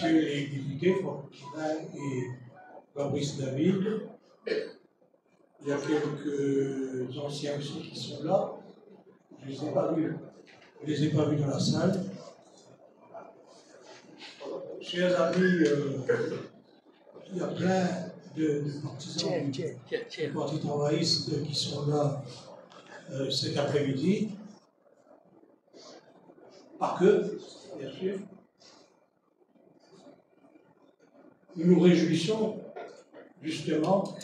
messieurs les députés, Franck-Quentin et Fabrice David. Il y a quelques anciens aussi qui sont là. Je ne les ai pas vus. Je ne les ai pas vus dans la salle. Chers amis, il y a plein de partisans du Parti travailliste qui sont là cet après-midi. Pas que, bien sûr. Nous nous réjouissons justement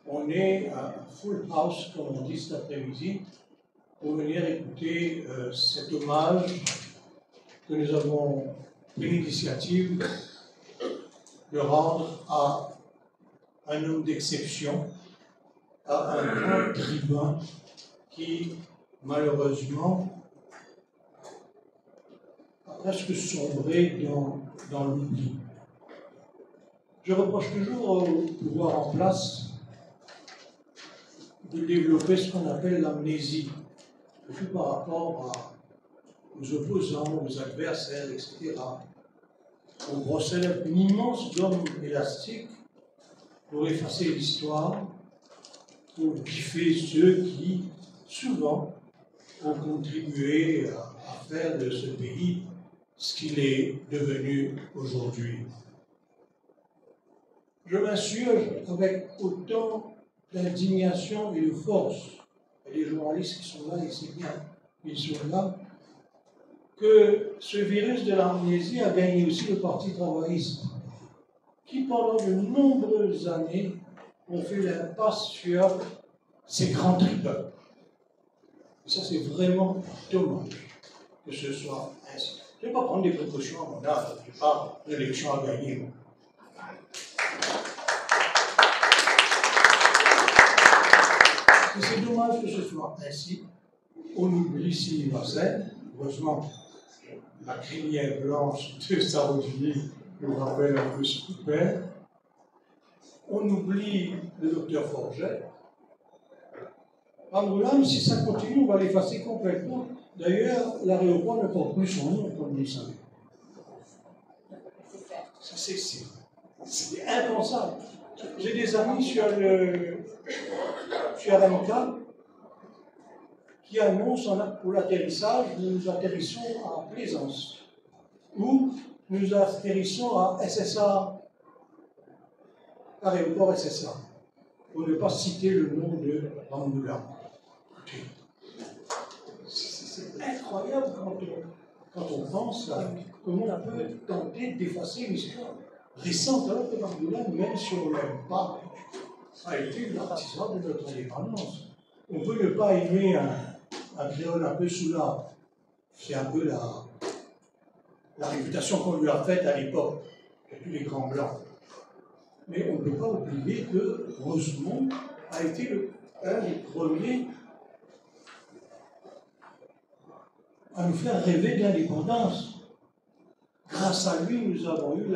qu'on ait un full house, comme on dit cet après-midi, pour venir écouter cet hommage que nous avons pris l'initiative de rendre à un homme d'exception, à un grand tribun qui, malheureusement, a presque sombré dans l'oubli. Je reproche toujours au pouvoir en place de développer ce qu'on appelle l'amnésie, surtout par rapport aux opposants, aux adversaires, etc. On procède une immense gomme élastique pour effacer l'histoire, pour biffer ceux qui, souvent, ont contribué à faire de ce pays ce qu'il est devenu aujourd'hui. Je m'insurge avec autant d'indignation et de force, et les journalistes qui sont là, ils savent bien qu'ils sont là, que ce virus de l'amnésie a gagné aussi le Parti travailliste, qui pendant de nombreuses années ont fait l'impasse sur ces grands tribuns. Ça, c'est vraiment dommage que ce soit ainsi. Je ne vais pas prendre des précautions à mon âge, je n'ai pas d'élection à gagner. C'est dommage que ce soit ainsi. On oublie Sylvie Vassen. Heureusement, la crinière blanche de Saroudini nous rappelle un peu ce coup de père. On oublie le docteur Forget. Angoulême, si ça continue, on va l'effacer complètement. D'ailleurs, l'aéroport ne porte plus son nom, comme vous le savez. Ça, c'est impensable. J'ai des amis sur Aramca qui annoncent pour l'atterrissage, nous atterrissons à Plaisance, ou nous atterrissons à SSA, aéroport SSA, pour ne pas citer le nom de Angoulême. C'est incroyable quand on pense à comment on peut tenter d'effacer l'histoire récente, alors que Angoulême, même si on ne l'aime pas, a été l'artisan de notre indépendance. On peut ne pas aimer un créole un peu soulard. C'est un peu la réputation qu'on lui a faite à l'époque, de tous les grands blancs. Mais on ne peut pas oublier que Rosemont a été un des premiers à nous faire rêver de l'indépendance. Grâce à lui, nous avons eu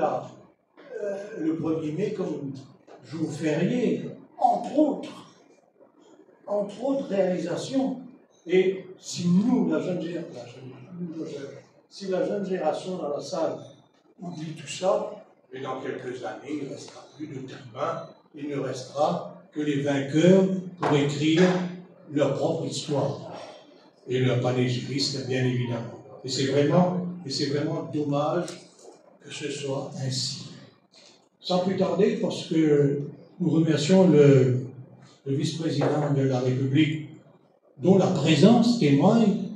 le 1er mai comme jour férié, entre autres réalisations. Et si nous, si la jeune génération dans la salle oublie tout ça, et dans quelques années, il ne restera plus de tribuns, il ne restera que les vainqueurs pour écrire leur propre histoire. Et leur panégyriste, bien évidemment. Et c'est vraiment dommage que ce soit ainsi. Sans plus tarder, parce que nous remercions le vice-président de la République, dont la présence témoigne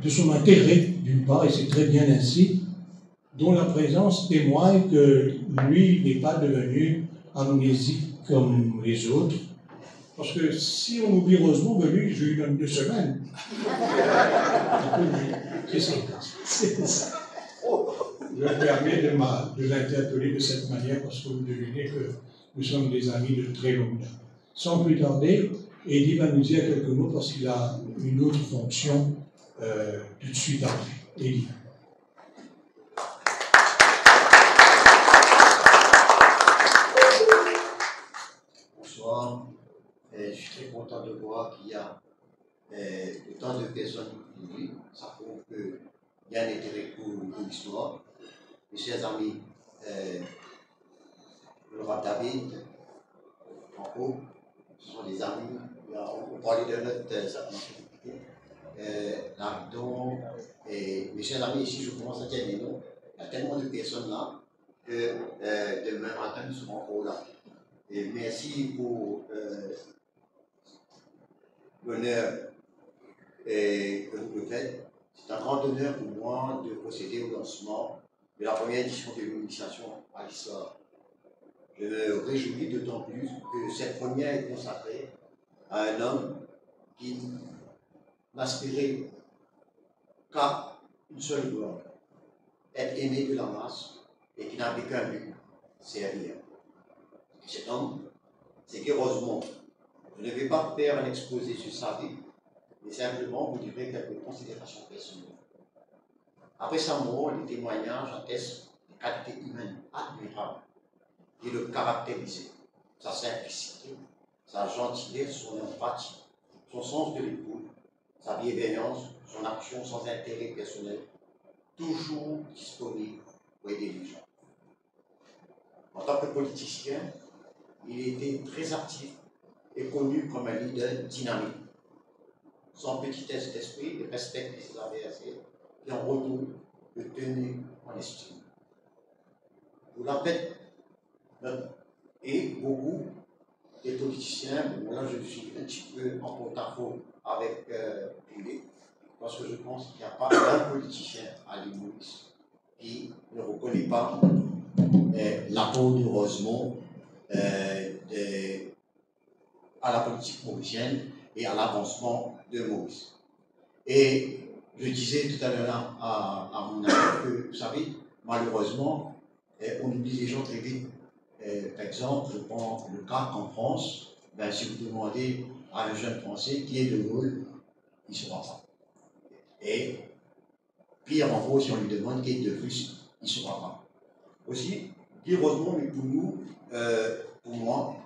de son intérêt, d'une part, et c'est très bien ainsi, dont la présence témoigne que lui n'est pas devenu amnésique comme les autres. Parce que si on oublie Rosemont, ben lui, je lui donne 2 semaines. C'est ça. Je me permets de l'interpeller de cette manière parce que vous devinez que nous sommes des amis de très longue date. Sans plus tarder, Eddie va nous dire quelques mots parce qu'il a une autre fonction tout de suite après. Eddie. Bonsoir. Je suis très content de voir qu'il y a autant de personnes qui disent. Ça prouve qu'il y a un intérêt pour l'histoire. mes chers amis, le roi David, Franco, ce sont des amis, on parlait de notre Lardon, et mes chers amis, ici je commence à dire les noms, il y a tellement de personnes là que demain matin nous serons encore là. Et merci pour l'honneur que vous me faites. C'est un grand honneur pour moi de procéder au lancement de la première édition de l'initiation à l'histoire. Je me réjouis d'autant plus que cette première est consacrée à un homme qui n'aspirait qu'à une seule gloire, être aimé de la masse et qui n'avait qu'un but, servir. Cet homme, c'est Guy Rosemont. Je ne vais pas faire un exposé sur sa vie, mais simplement vous livrer quelques considérations personnelles. Après sa mort, les témoignages attestent des qualités humaines admirables et le caractériser, sa simplicité, sa gentillesse, son empathie, son sens de l'écoute, sa bienveillance, son action sans intérêt personnel, toujours disponible pour aider les gens. En tant que politicien, il était très actif et connu comme un leader dynamique. Son petitesse d'esprit, il respectait ses adversaires et en retour le tenait en estime. Vous la faites, et beaucoup des politiciens, bon là je suis un petit peu en porte-à-faux avec lui, parce que je pense qu'il n'y a pas un politicien à l'île Maurice qui ne reconnaît pas l'apport de Rosemont à la politique mauricienne et à l'avancement de Maurice. Et je disais tout à l'heure à mon ami que, vous savez, malheureusement, on oublie les gens très vite. Par exemple, je prends le cas en France, ben, si vous demandez à un jeune Français qui est de Gaulle, il ne saura pas. Et pire, en gros, si on lui demande qui est de Russe, il ne saura pas. Aussi, Guy Rosemont, mais pour nous, pour moi,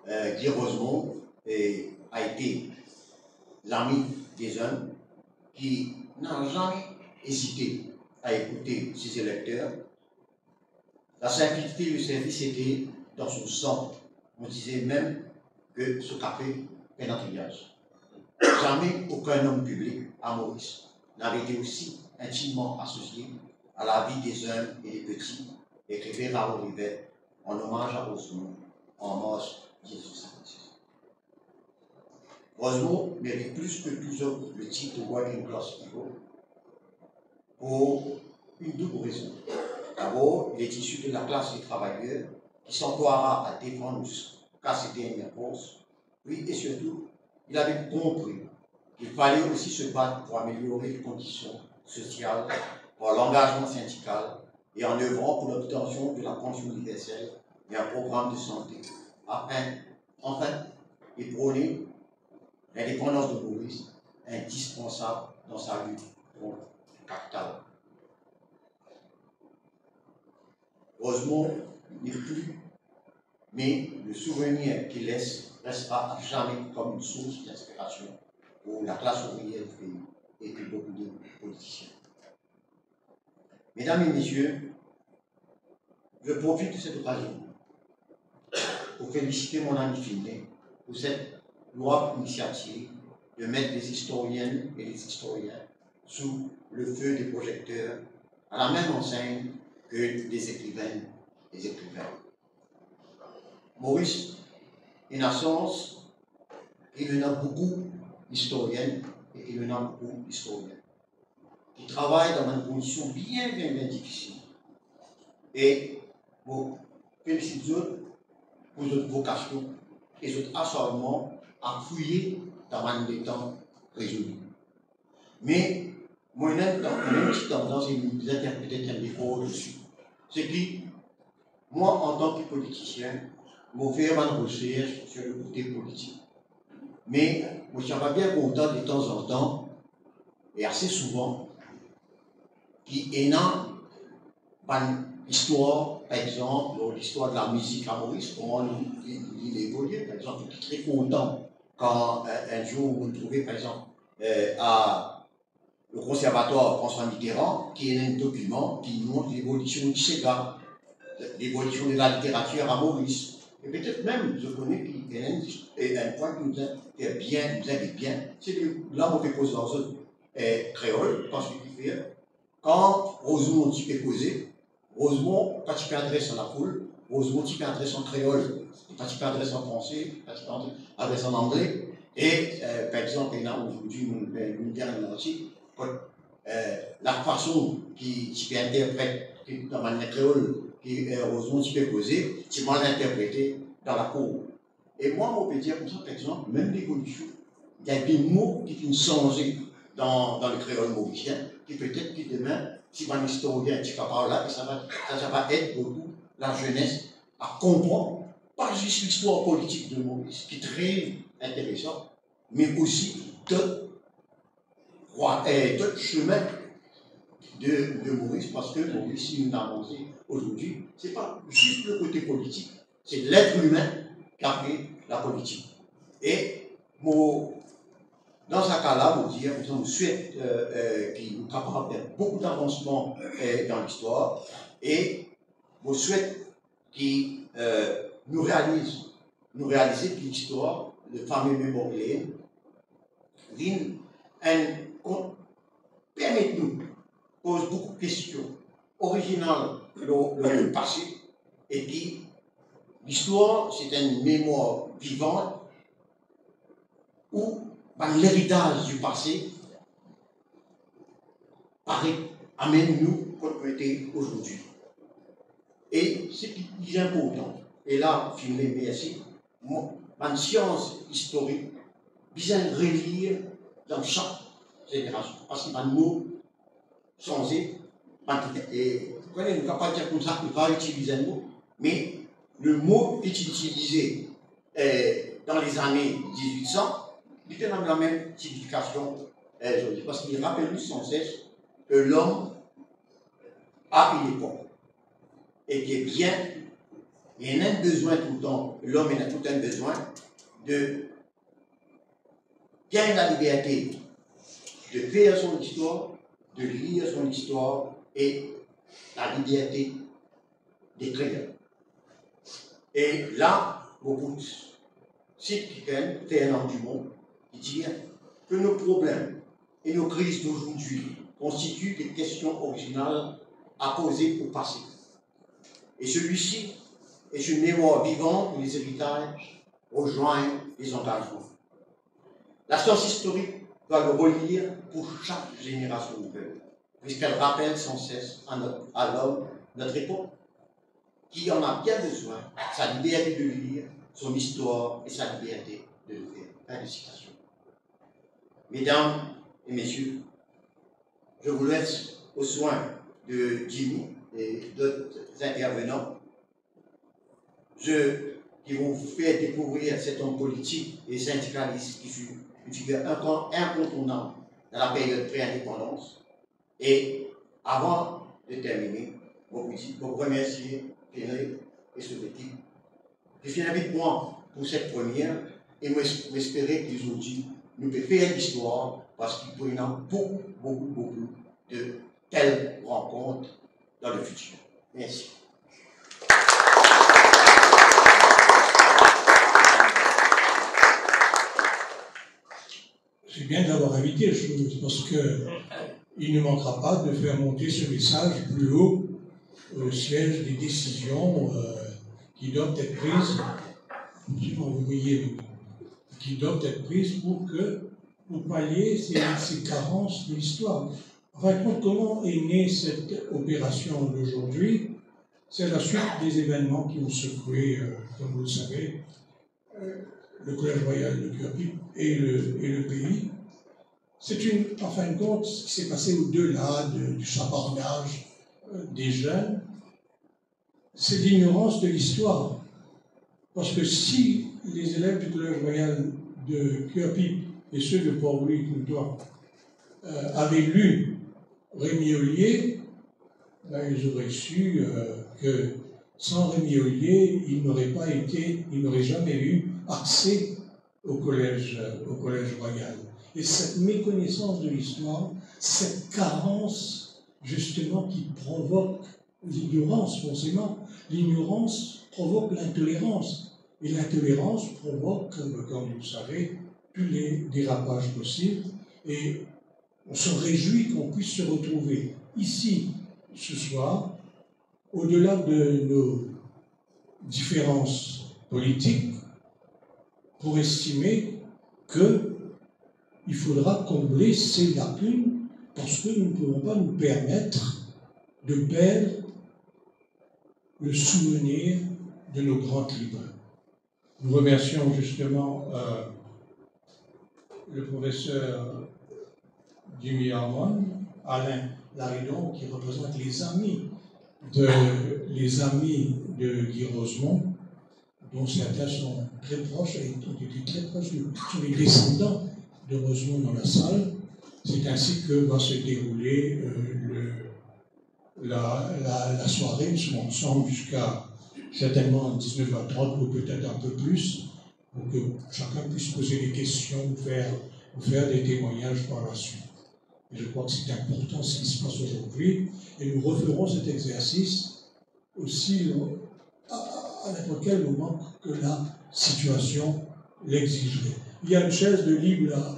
Guy Rosemont a été l'ami des hommes qui n'a jamais hésité à écouter ses électeurs. La simplicité et le service étaient dans son sang. On disait même que ce café est un grillage. Jamais aucun homme public à Maurice n'avait été aussi intimement associé à la vie des hommes et des petits, écrivait Raoul Rivet en hommage à Rosemont en mars 1956. Rosemont mérite plus que tous autres le titre de Working Class Hero pour une double raison. D'abord, il est issu de la classe des travailleurs qui s'emploiera à défendre jusqu'à ses dernières forces. Oui, et surtout, il avait compris qu'il fallait aussi se battre pour améliorer les conditions sociales par l'engagement syndical et en œuvrant pour l'obtention de la pension universelle et un programme de santé afin, enfin, de prôner l'indépendance de Maurice, indispensable dans sa lutte contre le capital. Rosemont n'est plus, mais le souvenir qu'il laisse restera à jamais comme une source d'inspiration pour la classe ouvrière du pays et pour beaucoup de politiciens. Mesdames et messieurs, je profite de cette occasion pour féliciter mon ami Finet pour cette louable initiative de mettre les historiennes et les historiens sous le feu des projecteurs à la même enseigne que des écrivaines et des écrivains. Maurice, une naissance, il y en a beaucoup d'historiennes et il y en a beaucoup d'historiens qui travaillent dans une condition bien difficile. Et bon, félicite pour votre vocation et votre acharnement à fouiller dans un des temps résolu. Mais moi, j'ai une petite tendance et nous interpréter un défaut dessus. C'est que moi, en tant que politicien, je fais une recherche sur le côté politique. Mais moi, j'aimerais bien content de temps en temps, et assez souvent, qu'il y ait une histoire, par exemple, l'histoire de la musique à Maurice, comment il évolue. Par exemple, je suis très content quand un jour vous me trouvez, par exemple, à le conservatoire François Mitterrand, qui est un document qui montre l'évolution du SEGA, l'évolution de la littérature à Maurice. Et peut-être même, je connais qu'il y a un point qui nous invite bien, c'est que là, on peut poser dans zone créole, quand je fais, quand Rosemont tu peux poser, Rosemont, quand tu peux adresser en la foule, Rosemont tu peux adresser en créole, quand tu peux adresser en français, quand tu peux adresser en anglais. Et par exemple, il y a aujourd'hui une dernière aussi, la façon qui tu peux interpréter dans la manière créole, qui heureusement tu peux poser, tu vas l'interpréter dans la cour. Et moi, on peut dire comme ça, par exemple, même l'évolution, il y a des mots qui sont changés dans le créole mauricien, qui peut-être que demain, si un historien tu vas par là, ça va aider beaucoup la jeunesse à comprendre, pas juste l'histoire politique de Maurice, qui est très intéressant, mais aussi d'autres chemins de Maurice, parce que Maurice, si nous avons avancé aujourd'hui, ce n'est pas juste le côté politique, c'est l'être humain qui a fait la politique. Et dans ce cas-là, vous dire, nous souhaitons qu'il nous capable de faire beaucoup d'avancements dans l'histoire, et vous souhaitons qu'il nous réalise que l'histoire, le fameux mémorial, permet-nous pose beaucoup de questions originales le passé, et puis l'histoire, c'est une mémoire vivante où l'héritage du passé amène-nous comme on était aujourd'hui. Et ce qui est important, et là, je vous remercie, ma science historique, bien relire dans chaque génération, parce qu'il y a un mot changé, et vous connaissez, on ne peut pas dire comme ça, on ne peut pas utiliser un mot, mais le mot qui est utilisé dans les années 1800, il était dans la même signification aujourd'hui, parce qu'il rappelle sans cesse que l'homme a une époque, et qui est bien, il y a un besoin tout le temps, l'homme a tout un besoin de gagner la liberté, de faire son histoire, de lire son histoire, et la liberté d'écrire. Et là, beaucoup de sites qui fait un argument qui dit que nos problèmes et nos crises d'aujourd'hui constituent des questions originales à poser au passé. Et celui-ci est une mémoire vivante où les héritages rejoignent les engagements. La science historique doit le relire pour chaque génération de peuple, puisqu'elle rappelle sans cesse à l'homme notre époque, qui en a bien besoin, sa liberté de lire, son histoire et sa liberté de le faire. Fin de citation. Mesdames et messieurs, je vous laisse aux soins de Jimmy et d'autres intervenants qui vont vous faire découvrir cet homme politique et syndicaliste qui fut une figure incontournable dans la période pré-indépendance. Et avant de terminer, je vous remercie, Pénel et son équipe. Je suis avec moi pour cette première et m'espérer qu'aujourd'hui, nous pouvons faire l'histoire parce qu'il y a beaucoup de telles rencontres dans le futur. Merci. C'est bien d'avoir invité chose parce qu'il ne manquera pas de faire monter ce message plus haut au siège des décisions qui doivent être prises, qui doivent être prises pour pallier ces carences de l'histoire. En fin de compte, comment est née cette opération d'aujourd'hui? C'est la suite des événements qui ont secoué, comme vous le savez, le Collège royal de Curepipe et le pays. C'est en fin de compte, ce qui s'est passé au-delà du chapardage des jeunes, c'est l'ignorance de l'histoire. Parce que si les élèves du Collège royal de Curepipe et ceux de Port-Louis avaient lu Rémi Ollier, ils auraient su que sans Rémi Ollier, ils n'auraient jamais eu accès au collège royal. Et cette méconnaissance de l'histoire, cette carence, justement, qui provoque l'ignorance, forcément. L'ignorance provoque l'intolérance. Et l'intolérance provoque, comme vous le savez, tous les dérapages possibles. Et on se réjouit qu'on puisse se retrouver ici, ce soir, au-delà de nos différences politiques, pour estimer qu'il faudra combler ces lacunes, parce que nous ne pouvons pas nous permettre de perdre le souvenir de nos grands tribunaux. Nous remercions justement le professeur Jimmy Harmon, Alain Laridon, qui représente les amis de Guy Rosemont, dont certains sont très proches, ont été très proches, sont les descendants de Rosemont dans la salle. C'est ainsi que va se dérouler la soirée. Nous serons ensemble jusqu'à certainement 19h30 ou peut-être un peu plus, pour que chacun puisse poser des questions ou faire des témoignages par la suite. Et je crois que c'est important ce qui se passe aujourd'hui, et nous referons cet exercice aussi à n'importe quel moment que la situation l'exigerait. Il y a une chaise de libre là.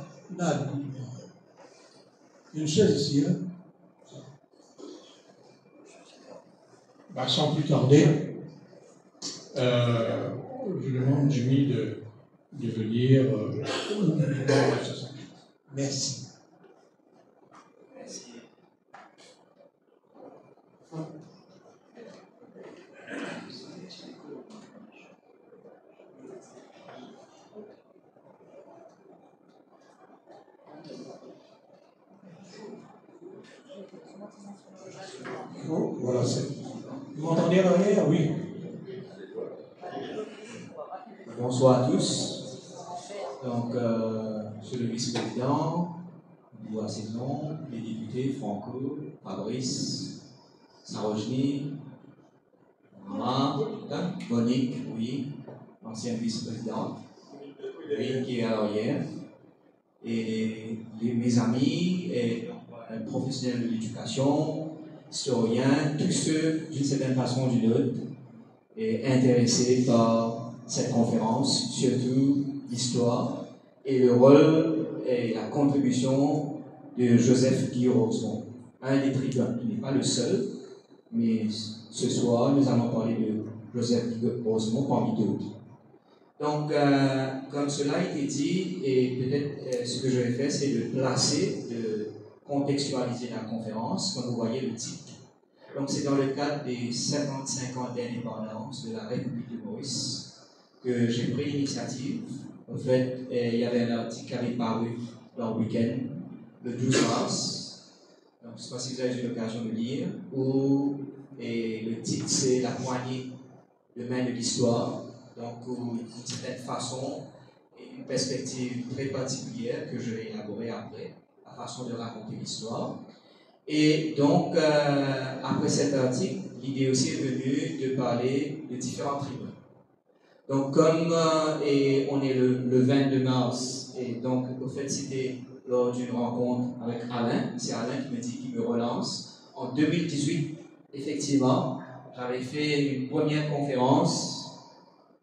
Il y a une chaise ici, hein? Ben, sans plus tarder, je demande Jimmy de venir. Merci. Oh, voilà, c'est. Vous m'entendez à l'arrière? Oui. Bonsoir à tous. Donc, monsieur le vice-président, Bois Saison, les députés Franco, Fabrice, Sarojny, Monique, oui, ancienne vice-présidente, oui, qui est à l'arrière, et mes amis, et professionnels de l'éducation, historiens, tous ceux, d'une certaine façon ou d'une autre, et intéressés par cette conférence, surtout l'histoire et le rôle et la contribution de Joseph Guy Rosemont, un des tribuns. Il n'est pas le seul, mais ce soir, nous allons parler de Joseph Guy Rosemont parmi d'autres. Donc, comme cela a été dit, et peut-être ce que je vais faire, c'est de placer, de contextualiser la conférence, comme vous voyez le titre. Donc, c'est dans le cadre des 55 ans d'indépendance de la République de Maurice que j'ai pris l'initiative. En fait, il y avait un article qui avait paru dans le week-end, le 12 mars. Donc, je ne sais pas si vous avez eu l'occasion de lire. Et le titre, c'est La poignée de main de l'histoire. Donc, d'une certaine façon, une perspective très particulière que je vais élaborer après, la façon de raconter l'histoire. Et donc, après cet article, l'idée aussi est venue de parler de différents tribuns. Donc, comme on est le 22 mars, et donc, au fait, c'était lors d'une rencontre avec Alain, c'est Alain qui me relance. En 2018, effectivement, j'avais fait une première conférence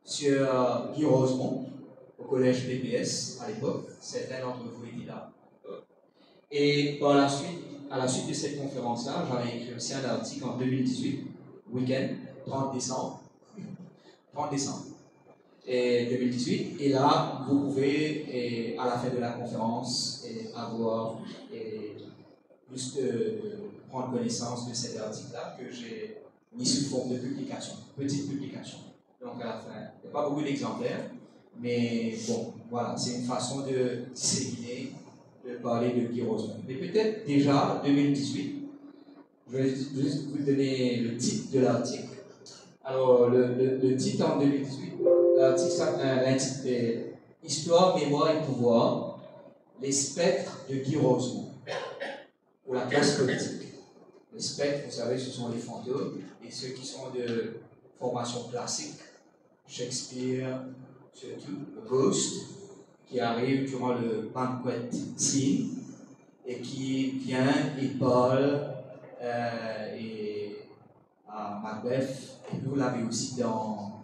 sur Guy Rosemont, au collège PPS à l'époque. Certains d'entre vous étaient là. Et par la suite, à la suite de cette conférence-là, j'avais écrit aussi un article en 2018, week-end, 30 décembre. Et 2018. Et là, vous pouvez, à la fin de la conférence, avoir juste prendre connaissance de cet article-là que j'ai mis sous forme de publication, petite publication. Donc à la fin, il n'y a pas beaucoup d'exemplaires, mais bon, voilà, c'est une façon de disséminer, de parler de Guy Rosemont. Mais peut-être déjà, 2018, je vais juste vous donner le titre de l'article. Alors, le titre en 2018, l'article est Histoire, mémoire et pouvoir, les spectres de Guy Rosemont, pour la classe politique. Les spectres, vous savez, ce sont les fantômes, et ceux qui sont de formation classique, Shakespeare, surtout, le Ghost, qui arrive durant le banquet scene et qui vient et parle et à Macbeth, et vous l'avez aussi dans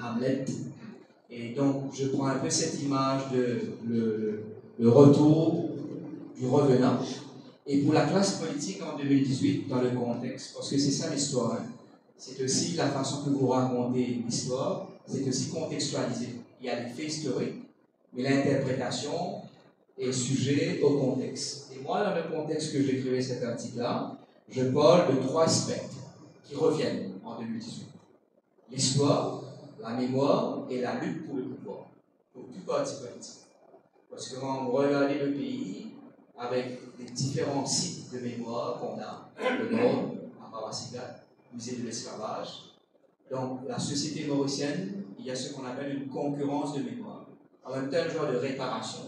Hamlet. Et donc, je prends un peu cette image de le retour du revenant. Et pour la classe politique en 2018, dans le contexte, parce que c'est ça l'histoire, hein, c'est aussi la façon que vous racontez l'histoire, c'est aussi contextualisé. Il y a des faits historiques, mais l'interprétation est sujet au contexte. Et moi, dans le contexte que j'écrivais cet article-là, je parle de 3 aspects qui reviennent en 2018. L'histoire, la mémoire et la lutte pour le pouvoir, pour tout parti politique. Parce que quand vous regardez le pays, avec les différents sites de mémoire qu'on a, le Nord, à Parasigat, musée de l'esclavage, donc la société mauricienne, il y a ce qu'on appelle une concurrence de mémoire. En même temps, un genre de réparation,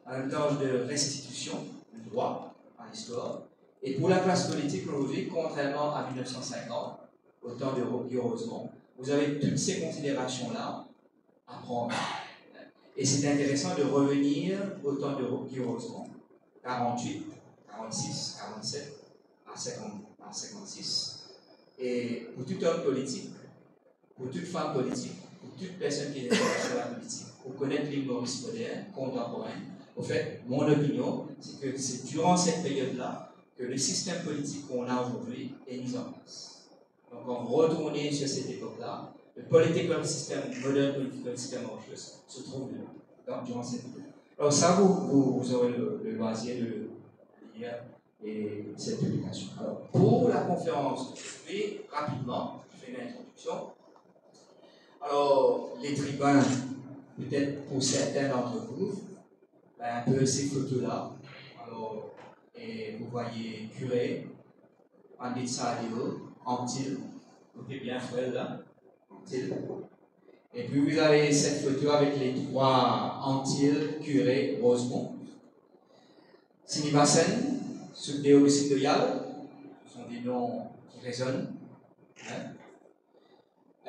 en même temps, de restitution du droit à l'histoire. Et pour la classe politique aujourd'hui, contrairement à 1950, au temps de Guy Rosemont, vous avez toutes ces considérations-là à prendre. Et c'est intéressant de revenir au temps de Guy Rosemont, 48, 46, 47, à 56. Et pour tout homme politique, pour toute femme politique, pour toute personne qui est intéressée à la politique, pour connaître l'île Maurice moderne, contemporaine, au fait, mon opinion, c'est que c'est durant cette période-là que le système politique qu'on a aujourd'hui est mis en place. Donc, quand vous retournez sur cette époque-là, le political system, modern political system mauritius se trouve là, durant cette période. Alors ça, vous aurez le loisir de lire et cette publication. Alors, pour la conférence d'aujourd'hui, rapidement, je fais une introduction. Alors, les tribuns, peut-être pour certains d'entre vous, un peu ces photos-là. Alors, et vous voyez Curé, Andit Sadio, Antil, vous êtes bien frère là, Antil. Et puis vous avez cette photo avec les 3 Antil, Curé, Rosemont. Sinivasen, Sukdeo Lucindoyal, ce sont des noms qui résonnent.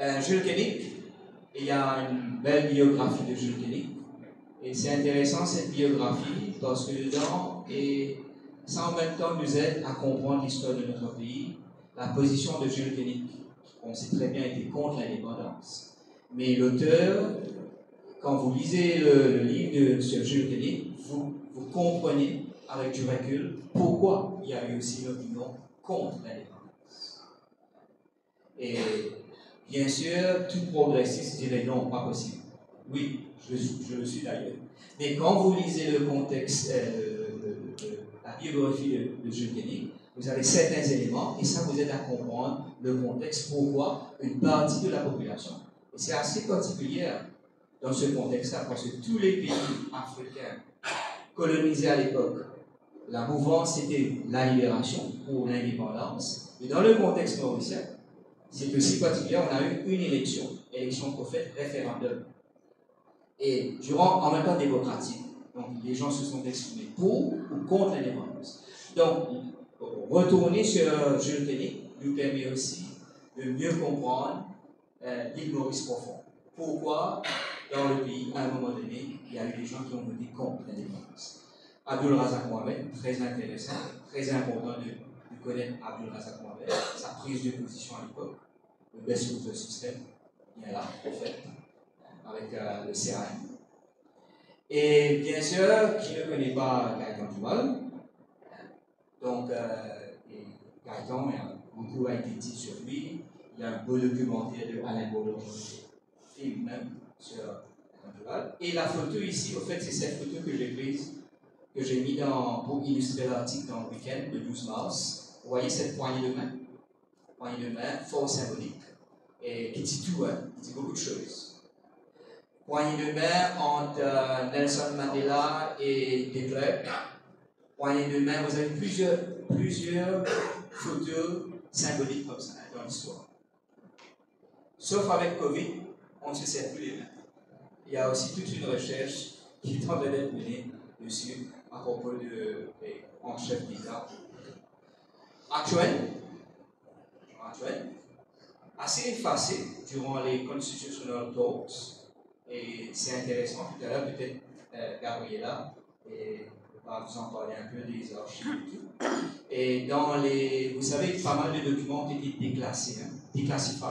Hein? Jules Koenig, il y a une belle biographie de Jules Koenig. Et c'est intéressant cette biographie parce que dedans, et ça en même temps nous aide à comprendre l'histoire de notre pays, la position de Jules Koenig, on sait très bien, était contre l'indépendance. Mais l'auteur, quand vous lisez le livre de Jules Koenig, vous comprenez avec du recul pourquoi il y a eu aussi une opinion contre l'indépendance. Et bien sûr, tout progressiste dirait non, pas possible. Oui, je le suis d'ailleurs. Mais quand vous lisez le contexte, la biographie de Jules Koenig, vous avez certains éléments et ça vous aide à comprendre le contexte, pourquoi une partie de la population. Et c'est assez particulier dans ce contexte-là, parce que tous les pays africains colonisés à l'époque, la mouvance c'était la libération pour l'indépendance. Et dans le contexte mauricien, c'est aussi particulier, on a eu une élection prophète, référendum. Et en même temps démocratique. Donc les gens se sont exprimés pour ou contre l'indépendance. Donc, retourner sur Jules Koenig nous permet aussi de mieux comprendre l'île Maurice profond. Pourquoi, dans le pays, à un moment donné, il y a eu des gens qui ont voté contre l'indépendance. Abdul Razak Mohamed, très intéressant, très important de connaître Abdul Razak Mohamed, sa prise de position à l'époque, le best of the system, il y a là, en fait, avec le CRM. Et bien sûr, qui ne connaît pas Gaëtan Duval, donc Gaëtan, beaucoup a été dit sur lui, il y a un beau documentaire de Alain Bourgeois, film même sur Gaëtan Duval. Et la photo ici, au fait, c'est cette photo que j'ai prise, que j'ai mis pour illustrer l'article dans le week-end, le 12 mars. Vous voyez cette poignée de main, fort symbolique, et qui dit tout, hein, qui dit beaucoup de choses. Poignée de main entre Nelson Mandela et De Klerk. Poignée de main, vous avez plusieurs photos symboliques comme ça dans l'histoire. Sauf avec Covid, on ne se sert plus les mains. Il y a aussi toute une recherche qui est en train d'être menée dessus à propos en chef d'État. Actuel, assez effacé durant les constitutional talks. Et c'est intéressant, tout à l'heure, peut-être Gabriela va vous en parler un peu des archives et tout. Et dans les. Vous savez, pas mal de documents ont été déclassés, déclassifiés.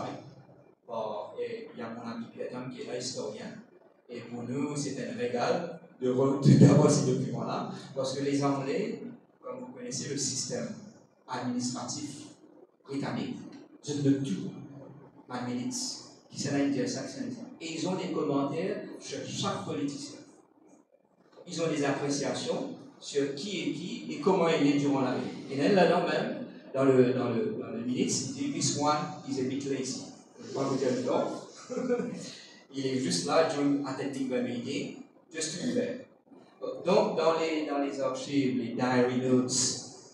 Il y a mon ami Pierre qui est là, historien. Et pour nous, c'est un régal d'avoir ces documents-là, parce que les Anglais, comme vous connaissez le système administratif britannique, c'est le tout en minutes, qui s'en a dit ça, et ils ont des commentaires sur chaque politicien. Ils ont des appréciations sur qui est qui et comment il est durant la vie. Et là-dedans même, dans le minutes, il dit this one is a bit lazy. Je ne vais pas vous dire le nom. Il est juste là, attending the meeting, just to be there. Donc, dans les archives, les diary notes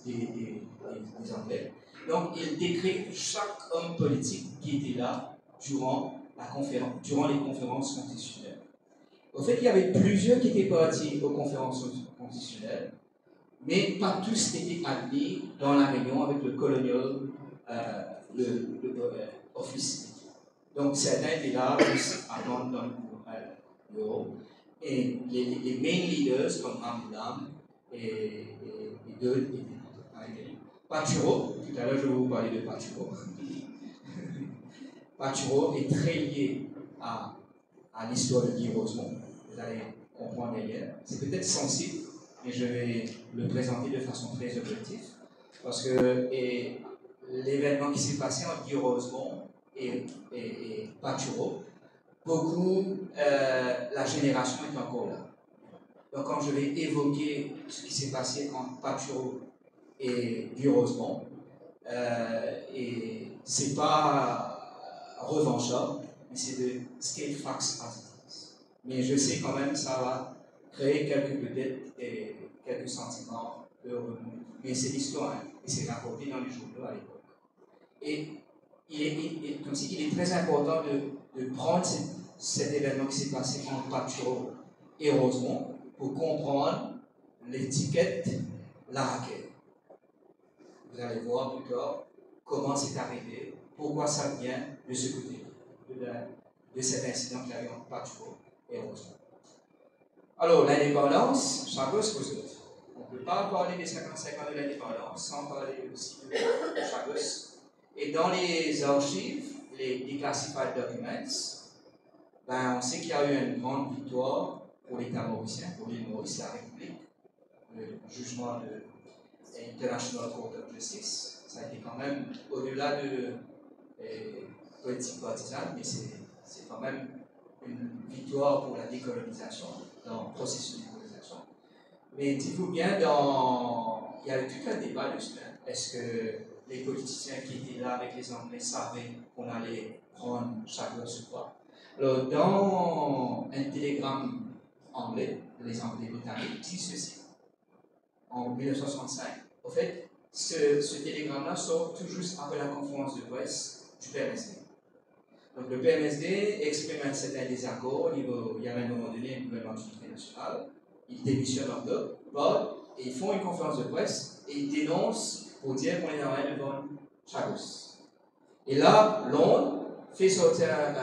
des Anglais, donc il décrit chaque homme politique qui était là durant les conférences constitutionnelles. En fait, il y avait plusieurs qui étaient partis aux conférences constitutionnelles, mais pas tous étaient admis dans la réunion avec le colonial office. Donc, certains étaient là, plus dans l'Europe. Et les main leaders, comme Amboulam et d'autres, étaient Pachuro, tout à l'heure je vais vous parler de Pachuro. Pachuro est très lié à l'histoire de Guy Rosemont. Vous allez comprendre derrière. C'est peut-être sensible, mais je vais le présenter de façon très objective. Parce que l'événement qui s'est passé entre Guy Rosemont et Pachuro, la génération est encore là. Donc quand je vais évoquer ce qui s'est passé entre Pachuro et Guy Rosemont, et c'est pas revanchard, mais c'est de state facts as it is. Mais je sais quand même que ça va créer quelques sentiments de remous. Mais c'est l'histoire, et c'est rapporté dans les journaux à l'époque. Et il est très important de prendre cet événement qui s'est passé entre Pachuro et Rosemont pour comprendre l'étiquette Laraquet. Vous allez voir plus tard comment c'est arrivé, pourquoi ça vient de ce côté de cet incident qu'il y a eu entre Pachuro et Rosemont. Alors, l'indépendance, Chagos, vous autres. On ne peut pas parler des 55 ans de l'indépendance sans parler aussi de Chagos. Et dans les archives, les declassified documents, on sait qu'il y a eu une grande victoire pour l'État mauricien, pour l'île Maurice, la République, le jugement de l'International Court of Justice. Ça a été quand même au-delà de politique partisane, mais c'est quand même une victoire pour la décolonisation, dans le processus de décolonisation. Mais dites-vous bien, il y a eu tout un débat dessus. Est-ce que les politiciens qui étaient là avec les Anglais savaient qu'on allait prendre Chagos ou pas? Alors, dans un télégramme anglais, les Anglais britanniques disent ceci, en 1965. En fait, ce télégramme-là sort tout juste après la conférence de presse du PMSD. Donc, le PMSD exprime un certain désaccord au niveau, il y avait à un moment donné un gouvernement d'unité nationale, ils démissionnent en deux, et ils font une conférence de presse et ils dénoncent pour dire qu'on est en train de vendre Chagos. Et là, Londres fait sortir un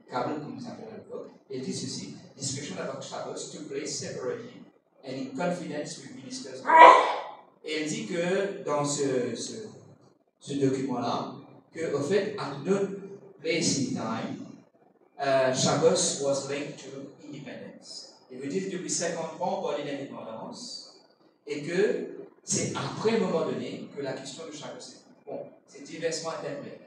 câble, comme ça s'appelle à l'époque, et dit ceci: discussion about Chagos took place separately and in confidence with ministers. Et elle dit que dans ce document-là, qu'au fait, at no place in time, Chagos was linked to independence. Il veut dire que depuis 50 ans, on parlait d'indépendance, et que c'est après un moment donné que la question de Chagos est. Bon, c'est diversement interprété.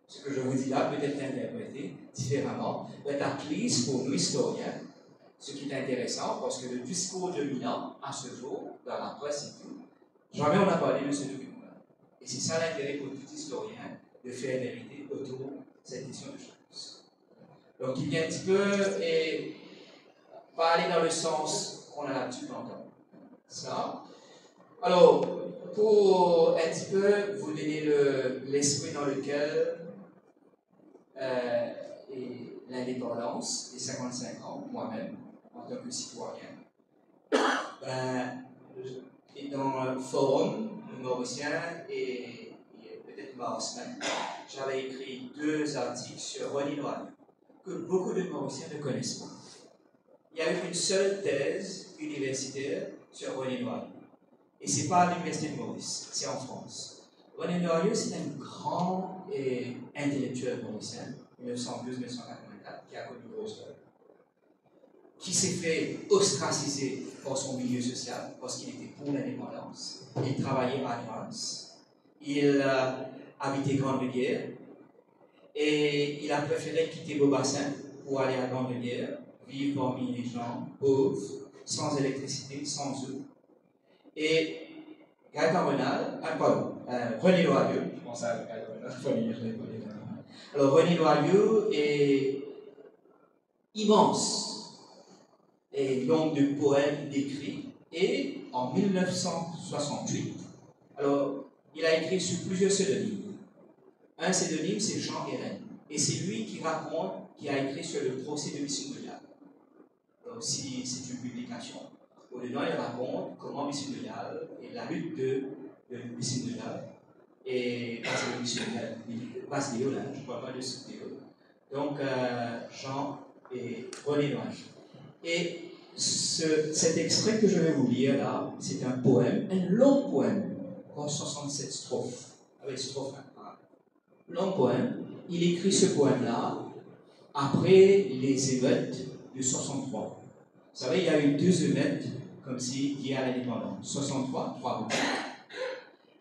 Ce que je vous dis là peut être interprété différemment, mais at least pour nous historiens, ce qui est intéressant, parce que le discours dominant à ce jour, dans la presse et tout, jamais on n'a parlé de ce document-là. Et c'est ça l'intérêt pour tout historien, de faire vérité autour de cette question de Chagos. Donc il vient un petit peu et pas aller dans le sens qu'on a l'habitude d'entendre. Ça. Alors, pour un petit peu vous donner l'esprit dans lequel est l'indépendance des 55 ans, moi-même, en tant que citoyen, et dans le forum, le Mauricien et peut-être Mars même, j'avais écrit 2 articles sur René Noailles. que beaucoup de Mauriciens ne connaissent pas. Il y a eu une seule thèse universitaire sur René Noirieux. Et ce n'est pas à l'Université de Maurice, c'est en France. René Noirieux, c'est un grand intellectuel mauricien, 1912-1984, qui a connu Roosevelt, qui s'est fait ostraciser par son milieu social parce qu'il était pour l'indépendance. Il travaillait à Reims, il habitait Grande-Rivière et il a préféré quitter Beaubassin pour aller à Grande-Rivière, vivre parmi les gens pauvres, sans électricité, sans eau. Et Gaëtan Renal, René Noirieux, je pense à Gaëtan Renal, alors René Noirieux est immense et nombre de poèmes décrits, et en 1968, alors il a écrit sur plusieurs pseudonymes. Un pseudonyme, c'est Jean Guérin, et c'est lui qui a écrit sur le procès de Missine Loyal. Alors si c'est une publication, au-dedans il raconte comment Missine Loyal et la lutte de Missine Loyal et Basléo, là, je ne parle pas de Sudéo. Donc Jean et René Noirieux. Et cet extrait que je vais vous lire là, c'est un poème, un long poème, en 67 strophes, avec strophes. Long poème. Il écrit ce poème-là après les émeutes de 63. Vous savez, il y a eu 2 émeutes comme si liées à l'indépendance. 63, 3 boutiques.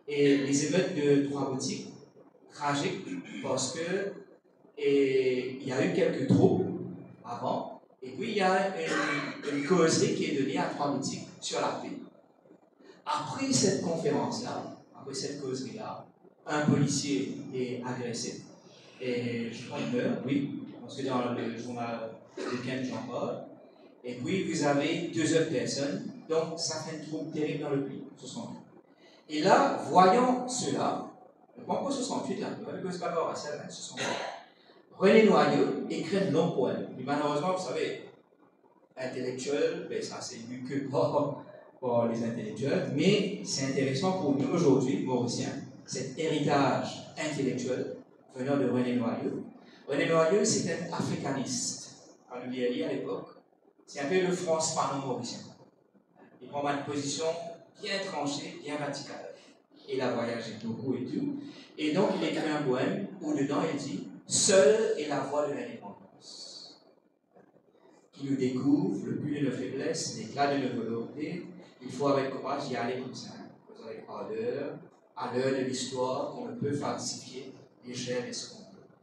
Et les émeutes de 3 boutiques, tragiques, parce que il y a eu quelques troupes avant, et puis il y a une causerie qui est donnée à 3 boutiques sur la paix. Après cette conférence-là, après cette causerie-là, un policier est agressé. Et je crois qu'il meurt, oui, parce que dans le journal de Ken Jean-Paul. Et puis vous avez 2 autres personnes, donc ça fait une trouble terrible dans le pays, 68. Et là, voyant cela, pas encore 68, là, le gosse pas à 68. René Noirieux écrit un long poème. Et malheureusement, vous savez, intellectuel, ben ça c'est lu que par les intellectuels, mais c'est intéressant pour nous aujourd'hui, Mauriciens, cet héritage intellectuel venant de René Noirieux. René Noirieux, c'est un africaniste. Quand nous l'y à l'époque, c'est un peu le France Fanon mauricien. Il prend une position bien tranchée, bien radicale. Il a voyagé beaucoup et tout. Et donc, il écrit un poème où dedans il dit « Seule est la voie de l'indépendance, qui nous découvre le plus de nos faiblesses, l'éclat de nos volontés. Il faut avec courage y aller comme ça, avec ardeur, à l'heure de l'histoire qu'on ne peut falsifier légère et seconde. »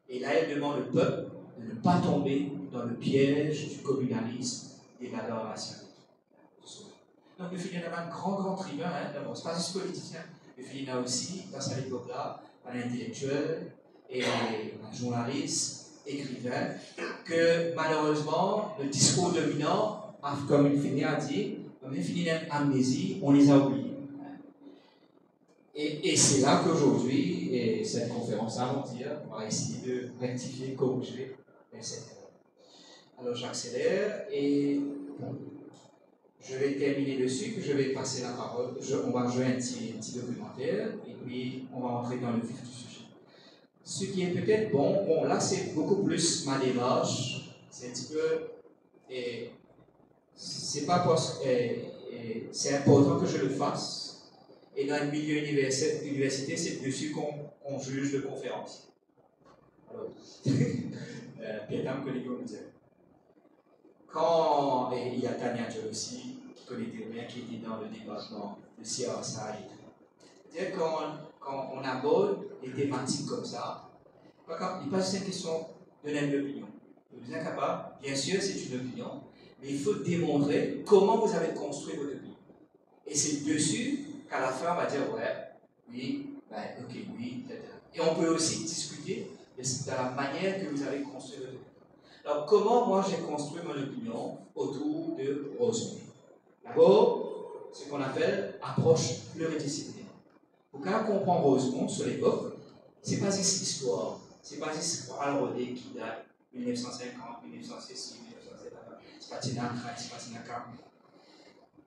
Et là, il demande au peuple de ne pas tomber dans le piège du communalisme et de la racialisme. Donc, le Félina a un grand tribun, hein, d'abord, c'est pas juste politicien. Le Félina aussi, dans cette époque-là, un intellectuel et un journaliste, écrivain, que malheureusement, le discours dominant, comme le Félina a dit, comme le Félina amnésie, on les a oubliés. Et c'est là qu'aujourd'hui, et cette conférence avant-hier, on va essayer de rectifier, corriger cette erreur. Alors j'accélère et je vais terminer dessus, puis je vais passer la parole. On va jouer un petit documentaire et puis on va entrer dans le vif du sujet. Ce qui est peut-être bon, là c'est beaucoup plus ma démarche, c'est un petit peu, c'est pas parce c'est important que je le fasse. Et dans le milieu université, c'est dessus qu'on juge de conférence. Alors, Pierre Colligo me disait. Et il y a Tania Diol aussi, qui connaît bien, qui était dans le département de CRSA et tout. C'est-à-dire quand on aborde des thématiques comme ça, il n'est pas juste une question de l'opinion. Vous êtes capable, bien sûr, c'est une opinion, mais il faut démontrer comment vous avez construit votre opinion. Et c'est dessus qu'à la fin, on va dire, ouais, oui, ben, ok, oui, etc. Et on peut aussi discuter de la manière que vous avez construit votre opinion. Alors, comment moi j'ai construit mon opinion autour de Rosemont? D'abord, ce qu'on appelle approche pluridisciplinaire. Pour qu'on comprenne Rosemont sur l'époque, c'est pas juste l'histoire, c'est pas juste Alrodé qui date 1950, 1906, 1907, c'est pas Tinaka, c'est pas Tinaka.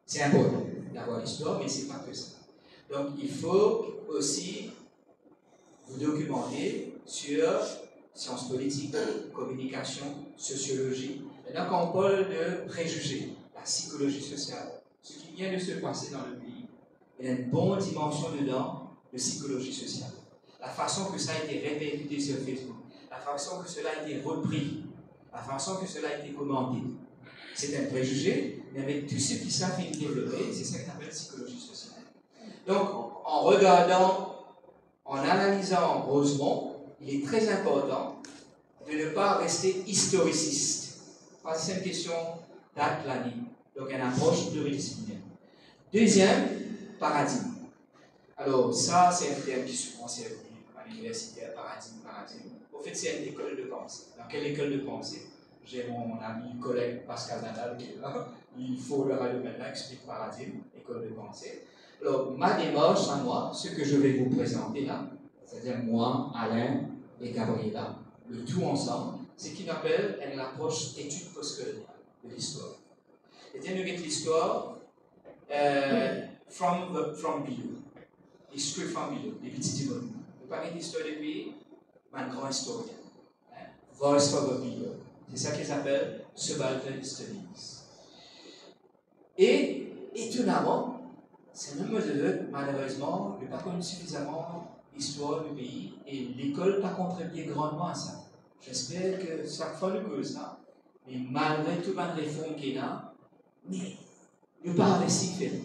C'est important d'avoir l'histoire, mais c'est pas que ça. Donc, il faut aussi vous documenter sur sciences politiques, communication, sociologie. Maintenant, quand on parle de préjugés, la psychologie sociale, ce qui vient de se passer dans le pays, il y a une bonne dimension dedans de psychologie sociale. La façon que ça a été répercuté sur Facebook, la façon que cela a été repris, la façon que cela a été commenté. C'est un préjugé, mais avec tous ceux qui savent le développer, c'est ça qu'on appelle psychologie sociale. Donc, en regardant, en analysant Rosemont, il est très important de ne pas rester historiciste. Parce que c'est une question date l'année. Donc, une approche pluridisciplinaire. Deuxième, paradigme. Alors, ça, c'est un terme qui souvent servi à l'université, paradigme. Au fait, c'est une école de pensée. Dans quelle école de pensée? J'ai mon ami, collègue Pascal Nadal qui est là. Il faut le radio maintenant, explique paradigme, école de pensée. Alors, ma démarche à moi, ce que je vais vous présenter là, c'est-à-dire moi, Alain et Gabriela, le tout ensemble, c'est ce qu'on appelle une approche étude postcoloniale de l'histoire. C'est-à-dire, nous avons l'histoire from below. History from below, les petits développements. Nous parlons d'histoire du pays, un grand historien. Voice from the below. C'est ça qu'ils appellent subaltern studies. Et, étonnamment, c'est même de malheureusement, je n'ai pas connu suffisamment l'histoire du pays et l'école n'a contribué grandement à ça. J'espère que chaque fois le cause là, mais malgré toute la réforme qu'il y a, mais ne pas investi fait.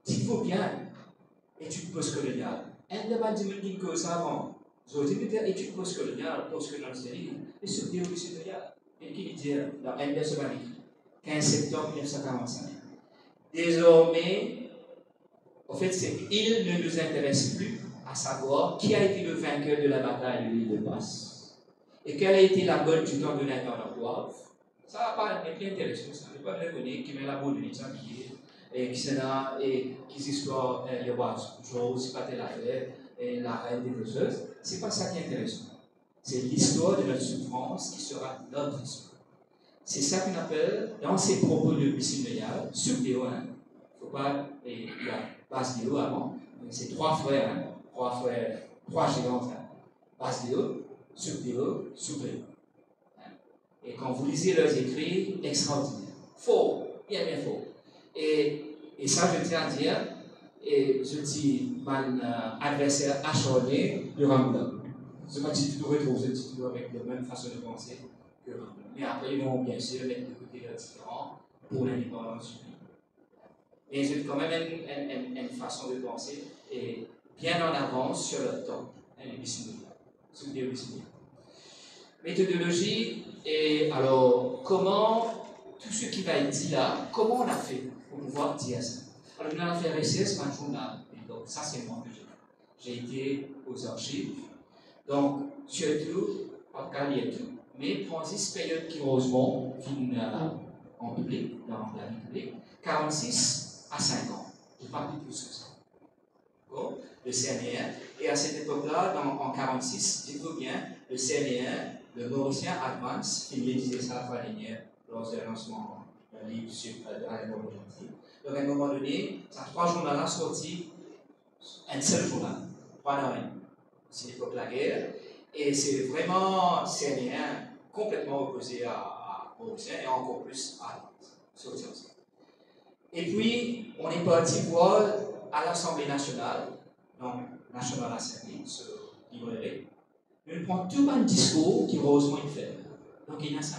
Dites-vous bien, études postcoloniales. Un de ma dimension cause avant, j'ai dit que études postcoloniales, postcoloniales, et ce théorie supérieure. Et qui dit dans NDS 15 septembre 1945. Désormais, en fait, il ne nous intéresse plus à savoir qui a été le vainqueur de la bataille de l'île de Basse et quelle a été la bonne du temps de l'intendant Poivre. Ça n'a pas été intéressant, ça ne pas bien connu qui met la boule de l'État et qui s'est là et qui s'histoire le roi Jose, Patel et la reine des Rocheuses. C'est pas ça qui est intéressant. C'est l'histoire de notre souffrance qui sera notre histoire. C'est ça qu'on appelle, dans ces propos de Bissine-Léal, sur Théo, il ne faut pas, il y a Bas-Théo avant, c'est trois frères, trois géants, Bas-Théo, sur-Théo, sous-Théo. Et quand vous lisez leurs écrits, extraordinaire. Faux, bien faux. Et ça, je tiens à dire, et je dis, mon adversaire acharné, le Rambla. Ce que tu retrouves, c'est toujours avec la même façon de penser que Rambla. Mais après, ils vont bien sûr mettre de côté leurs différents pour l'indépendance du pays. Mais c'est quand même une façon de penser et bien en avance sur le temps, les Bissine-Léal, sur des Bissine-Léal. Méthodologie, et alors, comment, tout ce qui va être dit là, comment on a fait pour pouvoir dire ça? Alors, nous avons fait RSS, un journal, et donc ça c'est moi que j'ai été aux archives, donc surtout, pas de tout, mais pendant cette période qui Rosemont finit en public, dans la vie publique, 46 à 50, je ne parle plus plus que ça. Bon, le CNR, et à cette époque-là, en 46, dites-vous bien, le CNR, le Mauricien Advance, il disait ça à la fin dernière, lors du lancement d'un livre à la Normandie. Donc à un moment donné, ça 3 journaux-là sortis, un seul journal, 3 dans un. C'est l'époque de la guerre, et c'est vraiment CNR complètement opposé à Mauricien et encore plus à Advance. Sorti aussi. Et puis, on est parti voir à l'Assemblée nationale, donc National Assembly, ce livret. Nous prenons tout un discours qui Rosemont fait. Donc il y a ça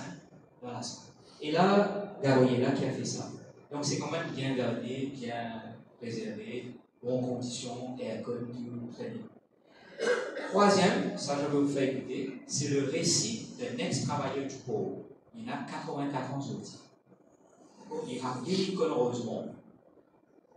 dans l'Assemblée. Et là, Gabriela qui a fait ça. Donc c'est quand même bien gardé, bien préservé, bonnes conditions, aircon, tout très bien. Troisième, ça je vais vous faire écouter, c'est le récit d'un ex-travailleur du pauvre. Il a 84 ans aujourd'hui. Il a vieilli comme Rosemont.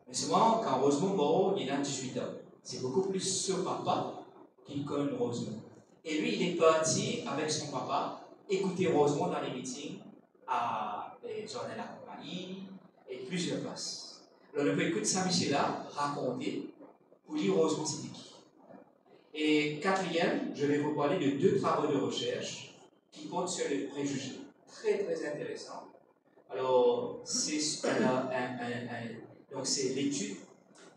Mais seulement, quand Rosemont mort, il a 18 ans. C'est beaucoup plus ce papa qu'il connaît Rosemont. Et lui, il est parti avec son papa écouter Rosemont dans les meetings à Journal de la compagnie et plusieurs places. Alors, on peut écouter Saint-Michel-là raconter pour lire Rosemont c'était qui. Et quatrième, je vais vous parler de 2 travaux de recherche qui portent sur les préjugés. Très, très intéressant. Alors, c'est l'étude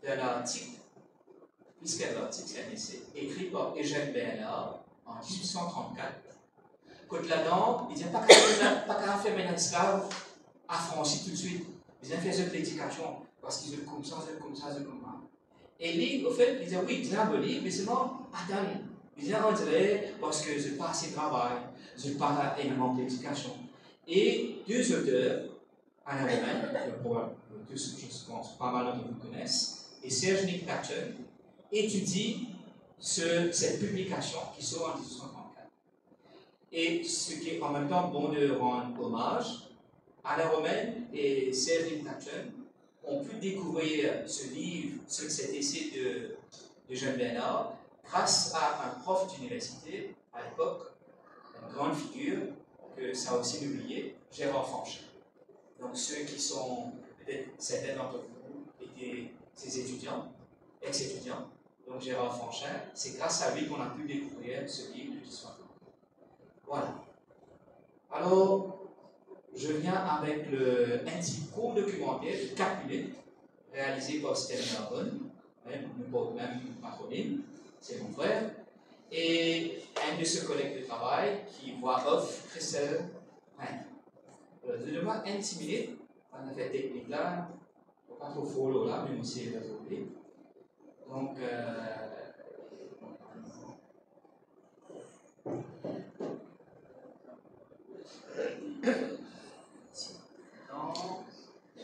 d'un article, puisqu'un article, c'est un essai, écrit par Eugène Bernard en 1834, Quand là-dedans, il dit pas qu'à faire un esclave affranchi tout de suite. Ils ont fait cette l'éducation parce qu'ils sont comme ça, comme ça, comme ça. Et lui, au fait, il dit oui, il est aboli, mais seulement, attends, il dit on dirait parce que je n'ai pas assez de travail, je n'ai pas énormément d'éducation. Et deux auteurs, Anna Roman, je pense pas mal d'entre vous connaissent, et Serge Nick Thatcher, étudient cette publication qui sort en 1834. Et ce qui est en même temps bon de rendre hommage, Anna Roman et Serge Nick Thatcher ont pu découvrir ce livre, cet essai de Jean Bernard, grâce à un prof d'université à l'époque, une grande figure, que ça a aussi oublié, Gérard Fanchet. Donc ceux qui sont, peut-être certains d'entre vous étaient ses étudiants, ex-étudiants, donc Gérard Fanchet, c'est grâce à lui qu'on a pu découvrir ce livre de l'histoire. Voilà. Alors, je viens avec un petit court documentaire de 4 minutes, réalisé par Stephen Melbourne, nous porte même patronyme, c'est mon frère, et un de ses collègues de travail qui voit off Christelle Hein. Je demande un petit minute, on a fait technique là, pas trop follow là, mais on s'est résolu. Donc, non,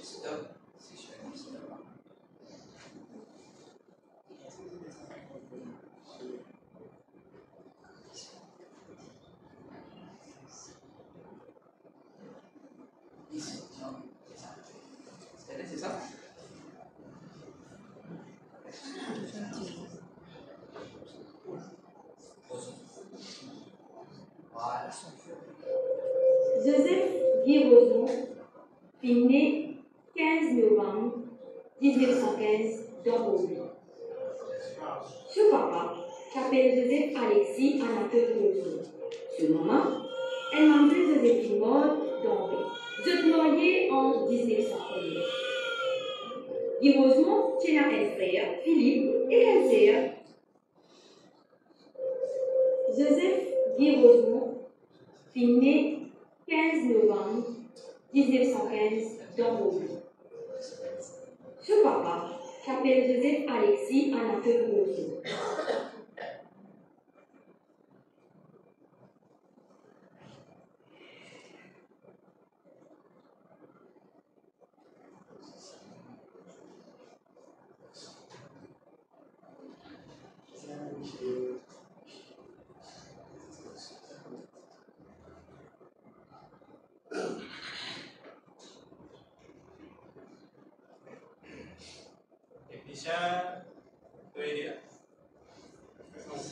stop, si je fais comme ça. Ici, non, c'est ça. C'est ça? Voilà. Joseph Guy Roson fut né 15 novembre 1915 dans Beauvais. Son papa s'appelle Joseph Alexis Anatole Roson. Sa maman est Mademoiselle Joséphine Maud d'Ambé. Ils sont mariés en 1901. Guy Roson tient un frère, Philippe, et un sœur. Joseph Guy Roson fut né 15 novembre 1915 dans Beauvais. Son papa s'appelle Joseph Alexis Anatole Roson.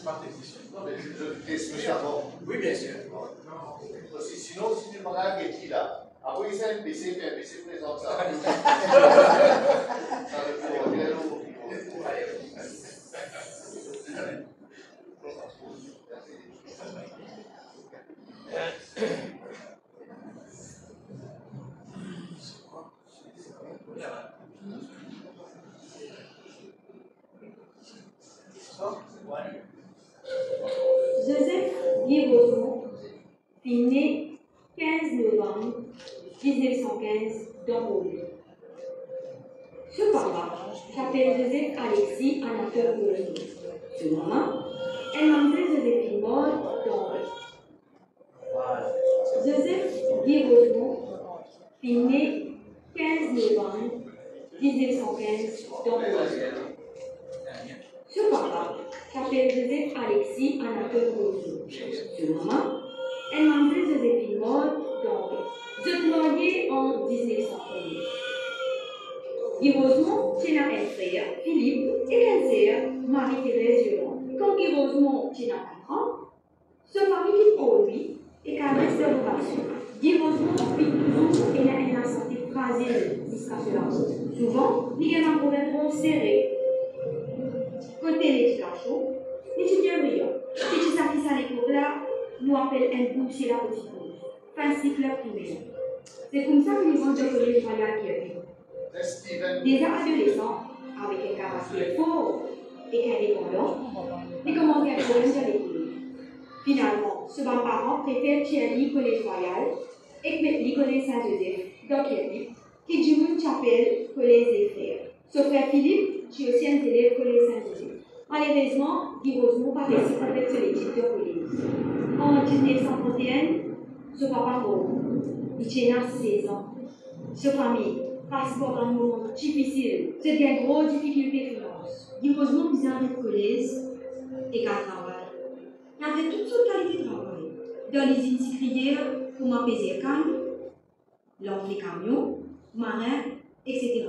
Pas technicien. Non, mais je t'explique avant. Oui, bien sûr. Parce que sinon, si tu me regardes qui là, après il s'est un PC, puis un PC présente ça. Ça le faut, il est lourd. Joseph Guy Roson fut né 15 novembre 1915 dans Beauvais. Son papa s'appelle Joseph Alexis Anatole Roson. Sa maman est Mademoiselle Joséphine Maud d'Ambé. Joseph Guy Roson fut né 15 novembre 1915 dans Beauvais. Son papa s'appelle Joseph Alexis Anatole Roson. Sa maman est Mademoiselle Joséphine Maud d'Ambé. Ils sont mariés en 1901. Guy Roson tient un frère, Philippe, et une sœur, Marie-Thérèse Yolande. Quand Guy Roson tient 4 ans, son mari quitte pour lui et caresse leur relation. Guy Roson vit toujours et a une santé fragile jusqu'à cela. Souvent, il y a un problème serré. Côté l'éducation, l'étudiant brillant. C'est tout ça qui s'est à l'école là, nous appelle un groupe chez la petite bouche. Fin cycle primaire. C'est comme ça que les gens de collège vont y acquérir. Des adolescents avec un caractère fort et indépendant, ils commencent à être à l'école. Finalement, ce parent préfère Thierry Collège Royal et le Collège Saint-Joseph, donc qui du monde s'appelle Collège des Frères. Son frère Philippe, qui est aussi un élève Collège Saint-Joseph. Malheureusement, Guy Rosemont participe avec ce l'équipe de collège. En 1931, son papa mort. Il tient 16 ans. Sa famille passe par un moment difficile. C'est une grosse difficulté finance. Guy Rosemont vient avec collège et qu'à travail. Il a fait toutes sortes de qualités de travail. Dans les industriels, pour m'apaiser calme, l'homme des camions, marin, etc.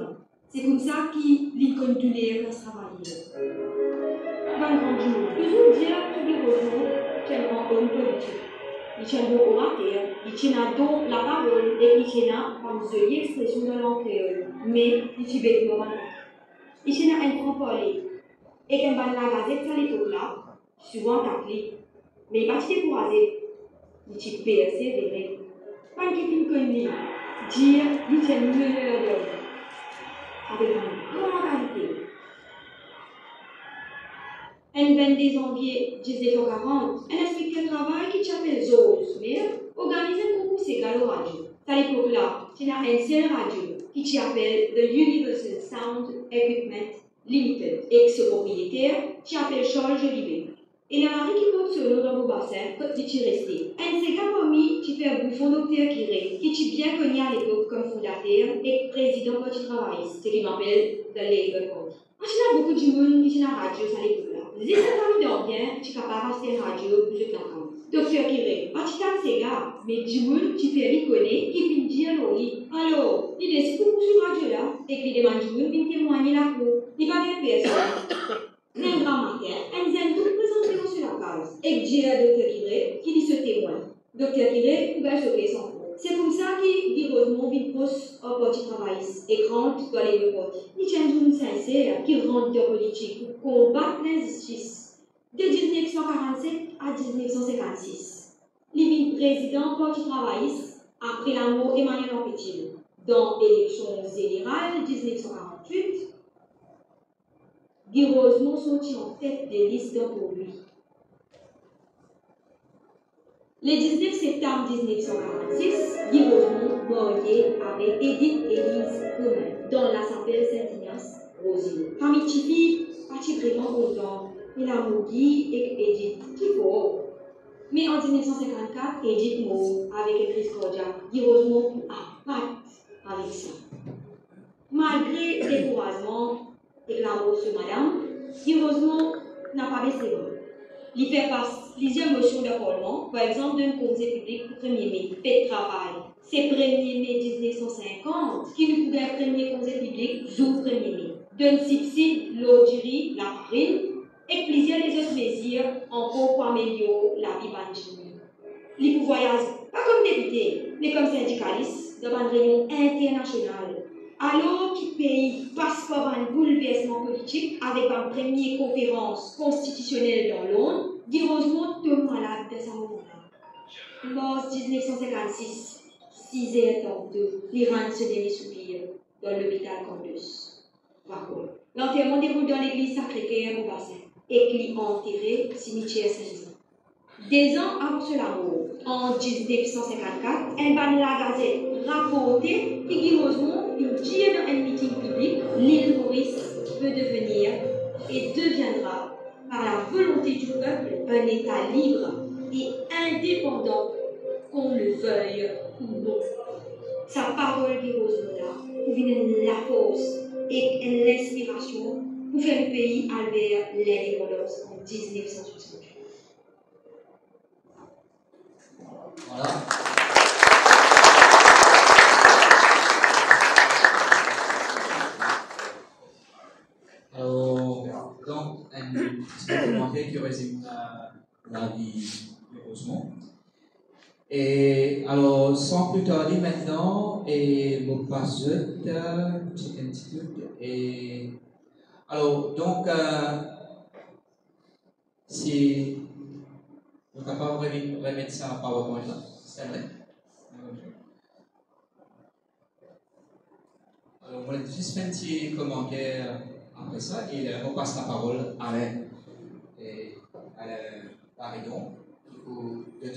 C'est comme ça qu'il connaît tous les travailleurs. Dans grand jour, toujours dire que Guy Rosemont est un homme politique. Il tient un bon orateur, il tient donc la parole et il tient une jolie expression de langue créole, mais il tient bien le il tient un grand parler. Et quand on la gazette à l'époque-là, souvent appelé, mais il va se décourager. Il tient persévérer. Pas qu'il finit connu, dire il tient le meilleur de l'homme. Avec une grande qualité. Un 22 janvier 1940, un inspecteur de travail qui s'appelle Zoosmer organise un concours égal aux radios. À l'époque-là, il y a un seul radio qui s'appelle the Universal Sound Equipment Limited et ce propriétaire qui s'appelle Charles Jolivet. Et la Marie qui porte sur l'eau dans le bassin, quand il est resté. Un de ces gars parmi qui fait un bouffon docteur Kiré, qui est bien connu à l'époque comme fondateur et président du Parti travailliste, ce qu'il appelle the Labour Party. Il y a beaucoup de monde qui est dans la radio à l'époque-là. Les familles d'Orient, qui sont capables d'acheter une radio plus de 40 ans. Docteur Kiré, pas de ces gars, mais du monde qui fait rigoler, qui finit dire alors, il décide pour sur la radio là, et qui demande du monde de témoigner la cour. Il va bien personne. Mais un grand matin, un zen tout présenté sur la case. Et dit à Docteur Kiré, qui dit ce témoin. Docteur Kiré pouvait choquer son cours. C'est comme ça qu'il dit Rosemont vit poste au parti travailliste et rentre dans les deux partis. Il tient une sincère qui rentre dans la politique pour combattre l'injustice. De 1947 à 1956, il est président du parti travailliste après la mort d'Emmanuel Pétil. Dans l'élection générale 1948, Guy Rosemont sortit en tête des listes pour lui. Le 19 septembre 1946, Guy Rosemont marié avec Edith Élise Gomen dans la chapelle Saint-Ignace, Rosine. Famille Tifi, particulièrement content, il a mouru avec Edith, qui faut. Mais en 1954, Edith mort avec une crise cardiaque. Guy Rosemont a pas avec ça. Malgré le découragement et la mort sur madame, Guy Rosemont n'a pas baissé les bras. Il fait face plusieurs motions de parlement, par exemple d'un conseil public pour 1er mai, fait de travail. C'est 1er mai 1950 qui nous pouvait un premier conseil public, jour 1er mai. D'un subside, l'eau du riz, la farine, et plusieurs des autres mesures encore pour améliorer la vie banjine. Il peut voyager, pas comme député, mais comme syndicaliste, dans une réunion internationale. Alors que le pays passe par un bouleversement politique avec une première conférence constitutionnelle dans Londres, Guy Rosemont tombe malade de ce moment-là. Mars 1956, 6h32, l'Iran se dernier soupir dans l'hôpital Candus. L'enterrement déroule dans l'église Sacré-Cœur au bassin et qui est enterré cimetière Saint-Jean. 2 ans avant ce mort, en 1954, un ban de la Gazette rapportait que Guy Rosemont, une dire dans un meeting public, l'île Maurice peut devenir et deviendra, par la volonté du peuple, un État libre et indépendant, qu'on le veuille ou non. Sa parole, Guy Rosemont, pour venir la force et l'inspiration pour faire le pays à vers l'indépendance en 1968. Voilà. Alors, donc, un petit commentaire qui résume la vie de Rosemont. Et alors, sans plus tarder maintenant, et vous passez un petit peu. Et alors, donc, si vous n'êtes pas remettre ça en PowerPoint là, c'est vrai. Alors, on va juste faire un petit commentaire après ça et on passe la parole à Alain et à Paridon qui vous donne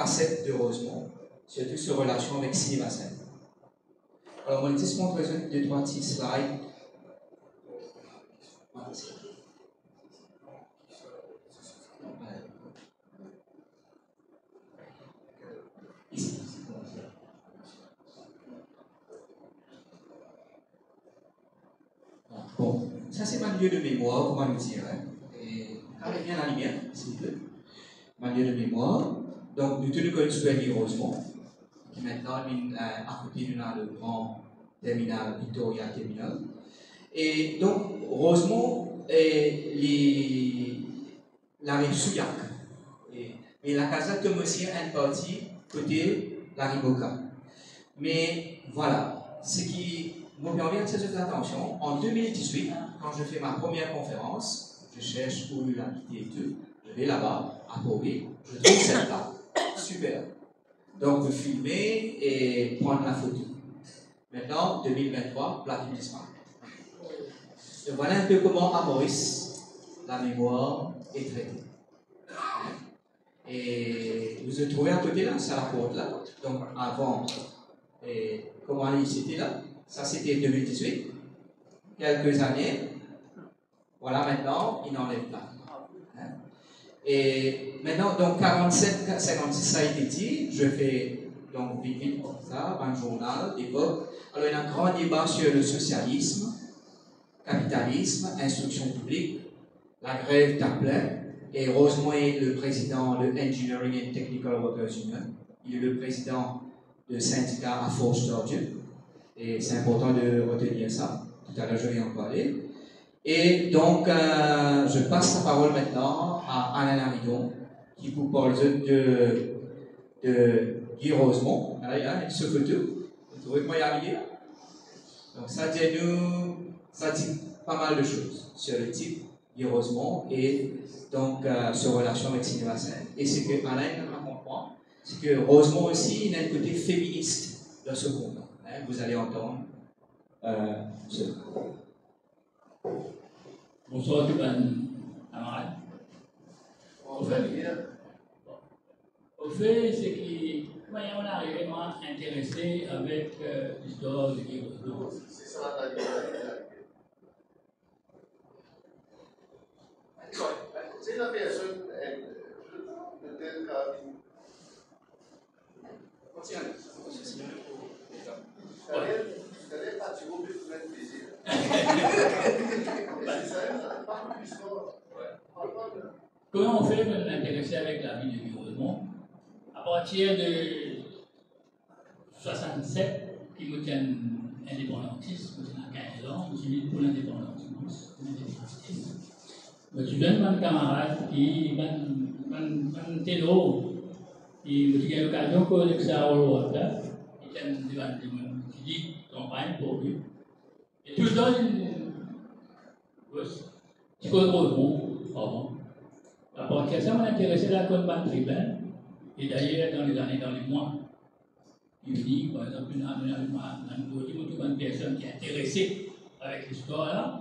facettes de Rosemont, surtout sur relation avec Sylvain. Alors, on va juste montrer deux, trois petits slides. Ici. Bon, ça c'est ma lieu de mémoire, comment le dire. Et carrez bien la lumière, s'il vous plaît. Ma lieu de mémoire. Donc, nous tenons une souvenir Rosemont, qui maintenant est à côté de le grand terminal Victoria Terminal. Et donc, Rosemont est la rive Souillac. Et la Casa tombe aussi une partie côté la Riboca. Mais voilà, ce qui me permet d'attirer votre attention, en 2018, quand je fais ma première conférence, je cherche où l'habiter et tout, je vais là-bas, à Pauvé, je trouve cette là. Super. Donc, vous filmez et prendre la photo. Maintenant, 2023, platine disparaît. Donc, voilà un peu comment à Maurice, la mémoire est traitée. Et vous vous trouvez à côté là, c'est la porte là. Donc, avant, comment c'était là? Ça, c'était 2018. Quelques années. Voilà, maintenant, il n'enlève pas. Et maintenant, donc 47, 56, ça a été dit. Je fais donc vite comme ça, un journal d'époque. Alors, il y a un grand débat sur le socialisme, capitalisme, instruction publique, la grève d'Appelin. Et Rosemont est le président de Engineering and Technical Workers Union. Il est le président du syndicat à Fort Sturgeon. Et c'est important de retenir ça. Tout à l'heure, je vais en parler. Et donc, je passe la parole maintenant à Alain Laridon, qui vous parle de Guy Rosemont. Là, il y a une photo. Vous trouvez comment il y a arrivé? Donc, ça dit pas mal de choses sur le type Guy Rosemont et donc sur relation avec Sylvain. Et ce que Alain comprend, c'est que Rosemont aussi, il a un côté féministe dans ce monde. Vous allez entendre ce. Bonsoir tout le monde, camarades. Au fait, c'est que moi, on est vraiment intéressé avec l'histoire de Guy Rosemont. C'est ça la c'est la personne de tel cas. Comment on fait pour nous intéresser avec la vie de Guy Rosemont? À partir de 67, qui me tiennent indépendantistes, je suis à 15 ans, je suis pour l'indépendance. Je suis un camarade qui est télo, qui a eu l'occasion de faire ça au Rwanda, qui est devant qui dit campagne pour lui. Et tout le temps, il faut Rosemont, pardon. À partir de ça, on intéressé à la campagne tribune. Et d'ailleurs, dans les mois, il dit, par exemple, une personne qui est intéressée avec l'histoire-là,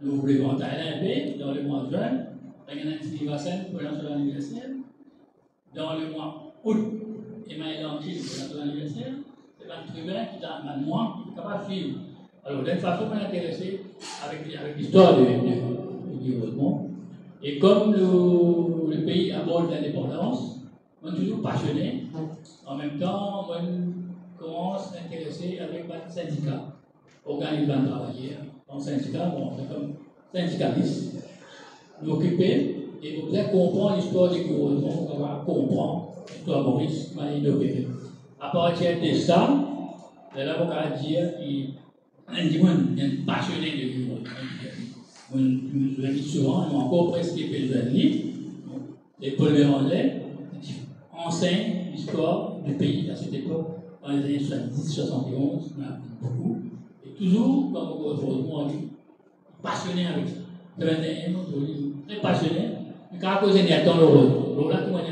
nous voulons aller dans le mois de juin, il y a un Sylvain pour lancer l'anniversaire. Dans le mois août, Emmanuel Antil pour lancer l'anniversaire. C'est un tribun qui est un mois qui est capable de suivre. Alors, d'une façon, on est intéressé avec l'histoire de Guy Rosemont. Et comme le pays aborde l'indépendance, on est toujours passionné. En même temps, on commence à s'intéresser avec un syndicat, organisant travailleurs. En syndicat, bon, c'est comme syndicaliste. Nous occuper et vous allez comprendre l'histoire des Guy Rosemont, on va comprendre l'histoire de Maurice qui m'a inopéré. À partir de ça, l'avocat dire qu'il est passionné de Guy Rosemont. Je le dis souvent, ils m'ont encore presque besoin de livres. Et Paul Béranger enseigne l'histoire du pays à cette époque, dans les années 70-71, on a appris beaucoup. Et toujours, comme Rosemont a dit, passionné avec ça. C'est un autre livre, très passionné, mais quand on a dans le Rosemont, donc là, tout le monde a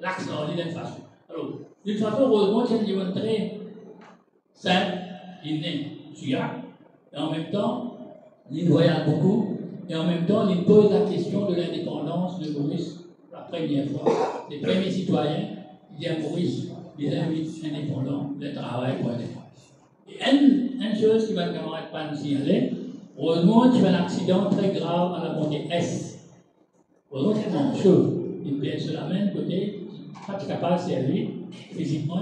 l'accent d'une façon. Alors, d'une façon, Rosemont, c'est un livre très simple, il est né Suyac, et en même temps, il voyage beaucoup. Et en même temps, il pose la question de l'indépendance de Maurice, la première fois, les premiers citoyens qui dit à Maurice, les indépendants, le travail pour les Et une chose qui va camarade pas nous signaler, heureusement, tu as un accident très grave à la montée S. Heureusement, c'est une chose. Une pièce sur la main, côté, pas capable de servir physiquement.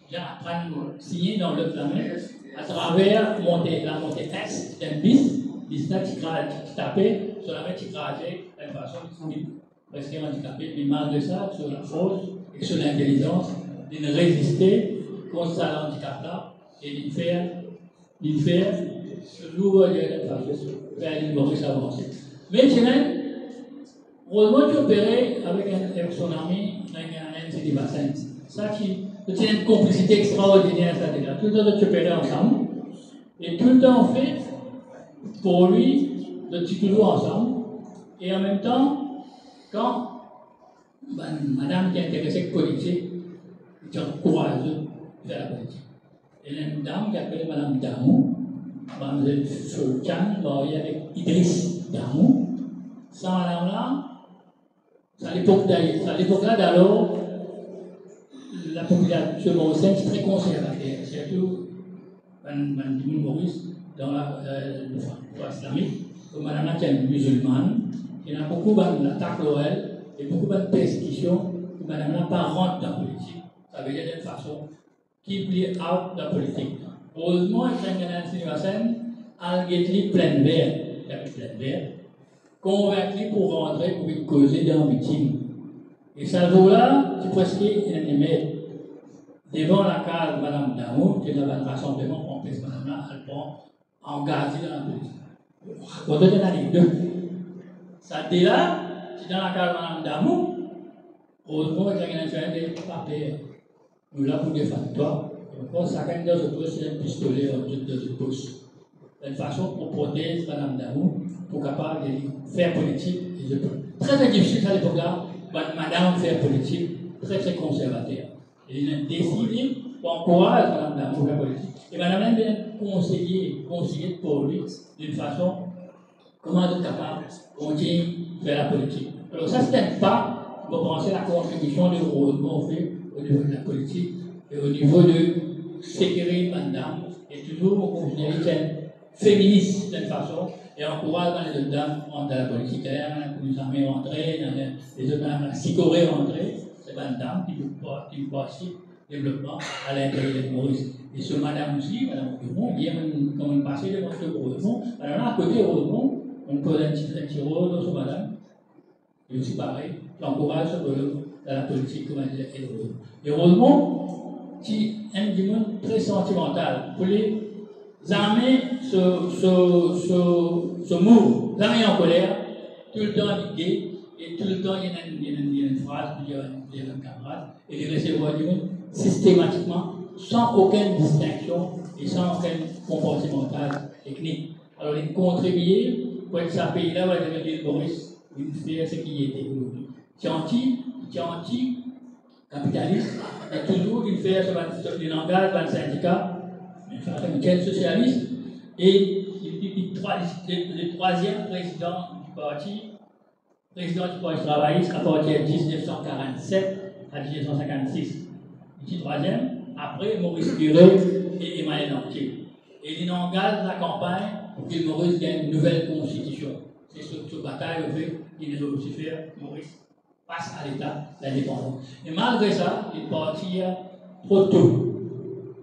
J'ai appris à signer dans l'autre la main, à travers la montée S d'un bis là, tu tapais, sur la main, tu crachais d'une façon presque handicapée, mais malgré ça, sur la force et sur l'intelligence, de résister contre ça handicap-là et de faire toujours vers une mauvaise avancée. Maintenant, heureusement, tu opérais avec son ami, c'est des bassins. Ça, c'est une complicité extraordinaire, ça déjà. Tout le temps, tu opérais ensemble. Et tout le temps, en fait, pour lui, tu es toujours ensemble. Et en même temps, quand madame qui est intéressée par la politique, tu encourages de faire la politique. Et il y a une dame qui s'appelle Madame Damou, Mme Chan, mariée avec Idriss Damou. Cette madame-là, à l'époque-là d'alors, la population mauricienne est très conservatrice, surtout Mme Maurice dans la foi islamique, comme Mme qui est musulmane. Il y a beaucoup d'attaques lorelles et beaucoup de persécutions que Mme n'a pas rentre dans la politique. Ça veut dire d'une façon qui plie out de la politique. Heureusement, il y a une situation, elle plein vert, convaincu pour rentrer pour une causer d'un meeting. Et Salvo-là, c'est presque inanimé. Devant la case de Mme Damou, qui est dans un rassemblement, on pèse Mme-là, elle prend engagée dans la politique. Quand on est dans les deux, ça dit là, c'est dans la case de Mme Damou, heureusement, il y a un papier. Nous là pour défendre toi. Quand chacun de nous pose un pistolet en dessous de notre pouce. C'est une façon pour protéger Mme Damou, pour capable de faire politique. Très très difficile à l'époque-là, Madame faire politique, très très conservateur. Et il a décidé pour encourager Mme Damou à faire politique. Et Mme a bien conseillé pour lui d'une façon comment être capable de continuer à faire la politique. Alors ça, c'est un pas pour penser à la contribution de Rosemont fait au niveau de la politique et au niveau de sécurité Madame, et toujours pour considérer qu'elle féministe d'une façon et encourage les autres dames dans la politique. D'ailleurs, nous avons rentré, les autres dames, la Sicoré rentré, c'est une dame qui participe au développement à l'intérieur de Maurice. Et ce madame aussi, Madame Rosemont, il y a comme une passée devant ce Rosemont. Alors là, à côté de Rosemont, on pose un petit rôle dans ce madame. Et aussi pareil, j'encourage ce bonhomme dans la politique comme elle est Rosemont. Et Rosemont, c'est un monde très sentimental. Pour les armées se mouvent, les armées en colère, tout le temps l'idée, et tout le temps il y a une phrase, il y a un camarade, et les recevoir du monde systématiquement, sans aucune distinction et sans aucun comportemental technique. Alors, il contribuer pour que ce pays-là va devenir Maurice, il fait ce qui était aujourd'hui. C'est anti-capitaliste, et toujours il fait ce langage dans le syndicat. Quel socialiste, et le troisième président du Parti travailliste à partir de 1947 à 1956. Le troisième, après Maurice Duré et Emmanuel Nantier. Et il engage la campagne pour que Maurice gagne une nouvelle constitution. C'est cette bataille qu'il a aussi fait Maurice face à l'État d'indépendance. Et malgré ça, il partit trop tôt.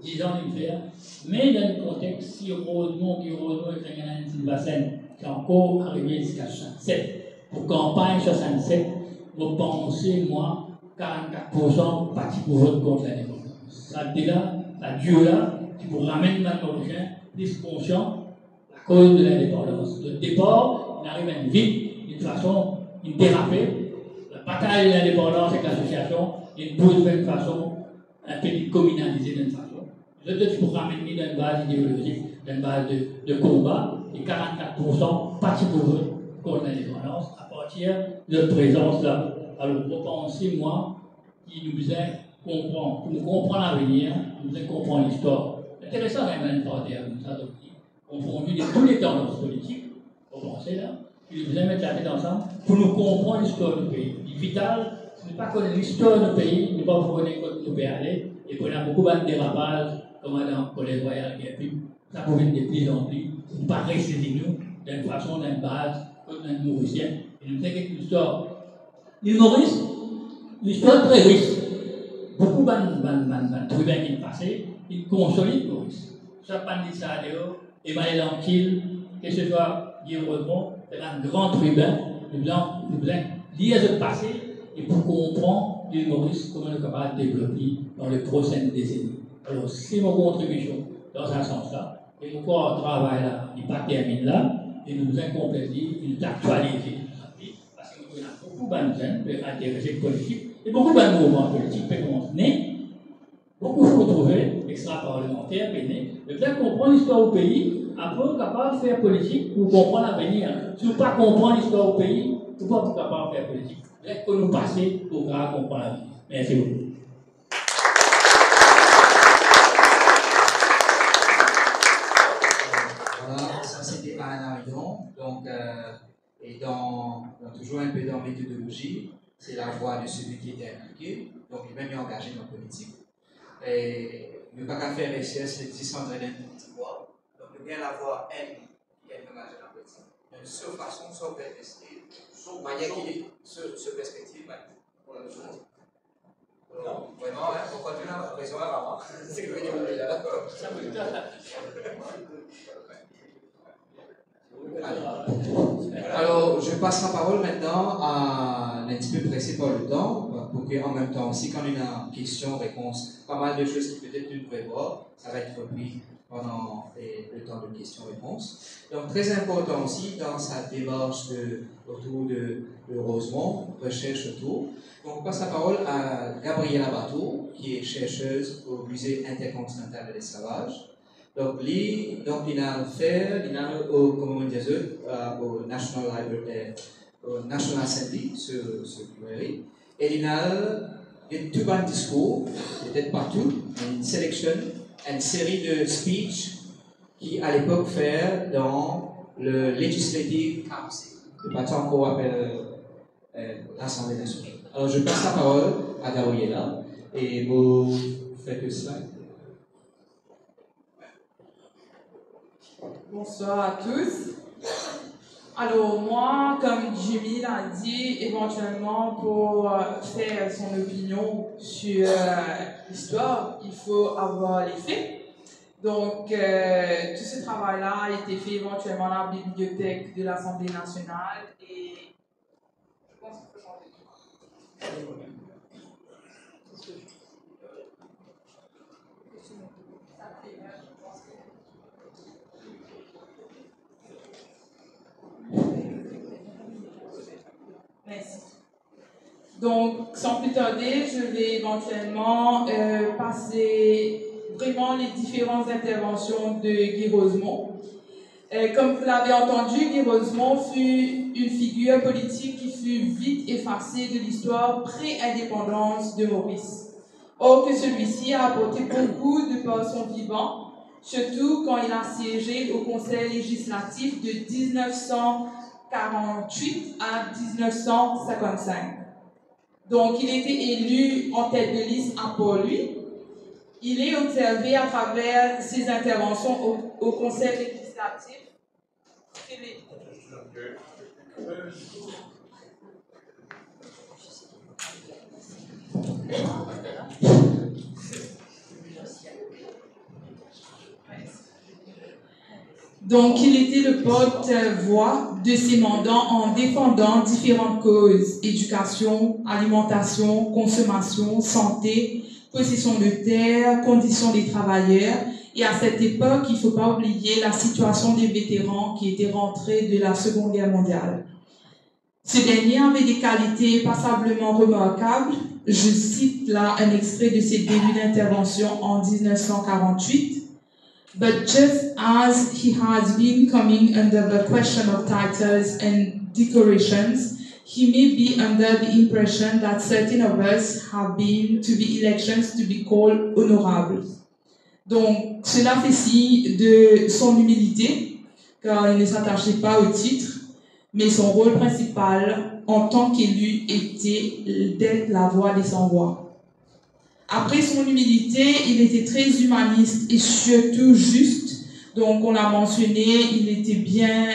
10 ans de faire, mais dans le contexte, si Rosemont est un bassin qui est encore arrivé jusqu'à 67, pour campagne 67, vous pensez, moi, 44% parti pour vote contre l'indépendance. Ça dit là, la Dieu là, qui vous ramène dans le Mauricien, plus conscient, la cause de l'indépendance. Le départ, il arrive vite, d'une façon, il dérapait. La bataille de l'indépendance avec l'association, il bouge d'une façon, un peu communalisée d'une façon. Je te pour ramener dans une base idéologique, dans une base de combat, et 44% parti pour vote contre l'indépendance à partir de notre présence là. Alors, vous pensez, moi, qui nous faisait comprendre, pour nous comprendre l'avenir, nous faisait comprendre l'histoire. C'est intéressant quand même de parler comme ça, confondu de tous les tendances politiques, vous pensez là, qui nous faisait mettre la tête ensemble pour nous comprendre l'histoire du pays. Il est vital, ne pas connaître l'histoire de nos pays, ne pas connaître où nous pouvons aller, et puis on a beaucoup de dérapages, comme dans le collège royal, ça pouvait de plus en plus, pour ne pas rester nous, d'une façon, d'une base, comme un Mauricien, et nous savons que l'histoire. L'île Maurice, l'histoire est très riche. Beaucoup de tribunaux qui passent, ils consolident Maurice. Ça pas dit ça dehors, Emmanuel Anquille, que ce soit Guillaume Rosemont, c'est un grand tribun, nous voulons lire ce passé et pour comprendre l'île Maurice, comment nous sommes capables de développer dans les prochaines décennies. Alors, c'est mon contribution dans un sens-là. Et mon travail là, il n'est pas terminé là, et nous devons compléter, il est actualisé. Parce que nous avons beaucoup de jeunes qui sont intéressés politique, et beaucoup de mouvements politiques qui sont nés, beaucoup de retrouvés, extra-parlementaires, qui nés. Mais bien comprendre l'histoire au pays, après, capable de faire politique pour comprendre l'avenir. Si vous ne pas comprendre l'histoire au pays, vous ne pouvez pas capable de faire politique. Bien que nous passer pour comprendre l'avenir. Merci beaucoup. Voilà, ça c'était un avion. Donc, et toujours un peu dans la méthodologie, c'est la voix de celui qui était impliqué, donc il est même engagé dans la politique. Et nous ne pouvons pas faire SCS, c'est descendre dans une petite voix. Donc, nous avons la voix M qui est engagée dans la politique. De cette façon, sans perspective, de manière qu'il est sur perspective, pour la chose. Non, vraiment, on continue à raison avant. C'est que nous là. Alors, je passe la parole maintenant à un petit peu pressé par le temps, pour qu'en même temps aussi, quand on a une question-réponse, pas mal de choses qui peut-être nous prévoient, ça va être repris pendant le temps de questions-réponses. Donc, très important aussi dans sa démarche autour de Rosemont, recherche autour. Donc, on passe la parole à Gabriela Bateau, qui est chercheuse au Musée intercontinental de l'esclavage. Donc, il a fait, au National Library, au National Assembly, sur librairie. Et il a tout un discours, peut-être pas tout, mais une sélection, une série de speeches qui, à l'époque, fait dans le Legislative Council. Le bâtiment encore appelle l'Assemblée nationale. Alors, je passe la parole à Gabriela et vous faites le slide. Bonsoir à tous. Alors moi, comme Jimmy l'a dit, éventuellement pour faire son opinion sur l'histoire, il faut avoir les faits. Donc tout ce travail-là a été fait éventuellement à la bibliothèque de l'Assemblée nationale et je pense qu'il faut changer de tout. Merci. Donc, sans plus tarder, je vais éventuellement passer vraiment les différentes interventions de Guy Rosemont. Comme vous l'avez entendu, Guy Rosemont fut une figure politique qui fut vite effacée de l'histoire pré-indépendance de Maurice. Or que celui-ci a apporté beaucoup de par son vivant, surtout quand il a siégé au Conseil législatif de 1948 à 1955. Donc, il était élu en tête de liste à Port-Louis. Il est observé à travers ses interventions au Conseil législatif. Donc, il était le porte-voix de ses mandants en défendant différentes causes: éducation, alimentation, consommation, santé, possession de terre, conditions des travailleurs. Et à cette époque, il ne faut pas oublier la situation des vétérans qui étaient rentrés de la Seconde Guerre mondiale. Ce dernier avait des qualités passablement remarquables. Je cite là un extrait de ses débuts d'intervention en 1948. But just as he has been coming under the question of titles and decorations, he may be under the impression that certain of us have been to the elections to be called honorables. Donc, cela fait signe de son humilité, car il ne s'attachait pas au titre, mais son rôle principal en tant qu'élu était d'être la voix des sans-voix. Après son humilité, il était très humaniste et surtout juste. Donc, on l'a mentionné, il était bien,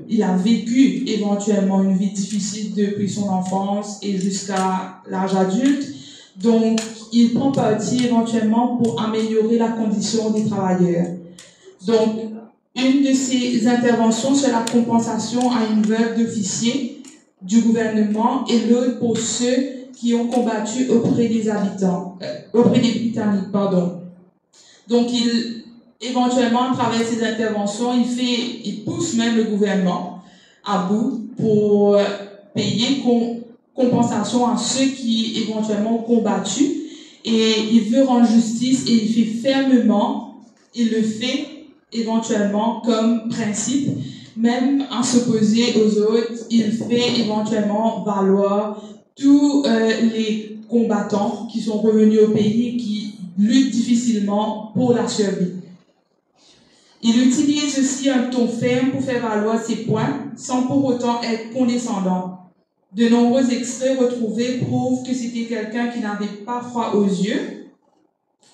il a vécu éventuellement une vie difficile depuis son enfance et jusqu'à l'âge adulte. Donc, il prend parti éventuellement pour améliorer la condition des travailleurs. Donc, une de ses interventions sur la compensation à une veuve d'officier du gouvernement et l'autre pour ceux qui ont combattu auprès des habitants, auprès des Britanniques, pardon. Donc, éventuellement, à travers ses interventions, il pousse même le gouvernement à bout pour payer compensation à ceux qui éventuellement ont combattu. Et il veut rendre justice et il fait fermement, il le fait éventuellement comme principe, même à s'opposer aux autres, il fait éventuellement valoir tous les combattants qui sont revenus au pays et qui luttent difficilement pour la survie. Il utilise aussi un ton ferme pour faire valoir ses points, sans pour autant être condescendant. De nombreux extraits retrouvés prouvent que c'était quelqu'un qui n'avait pas froid aux yeux,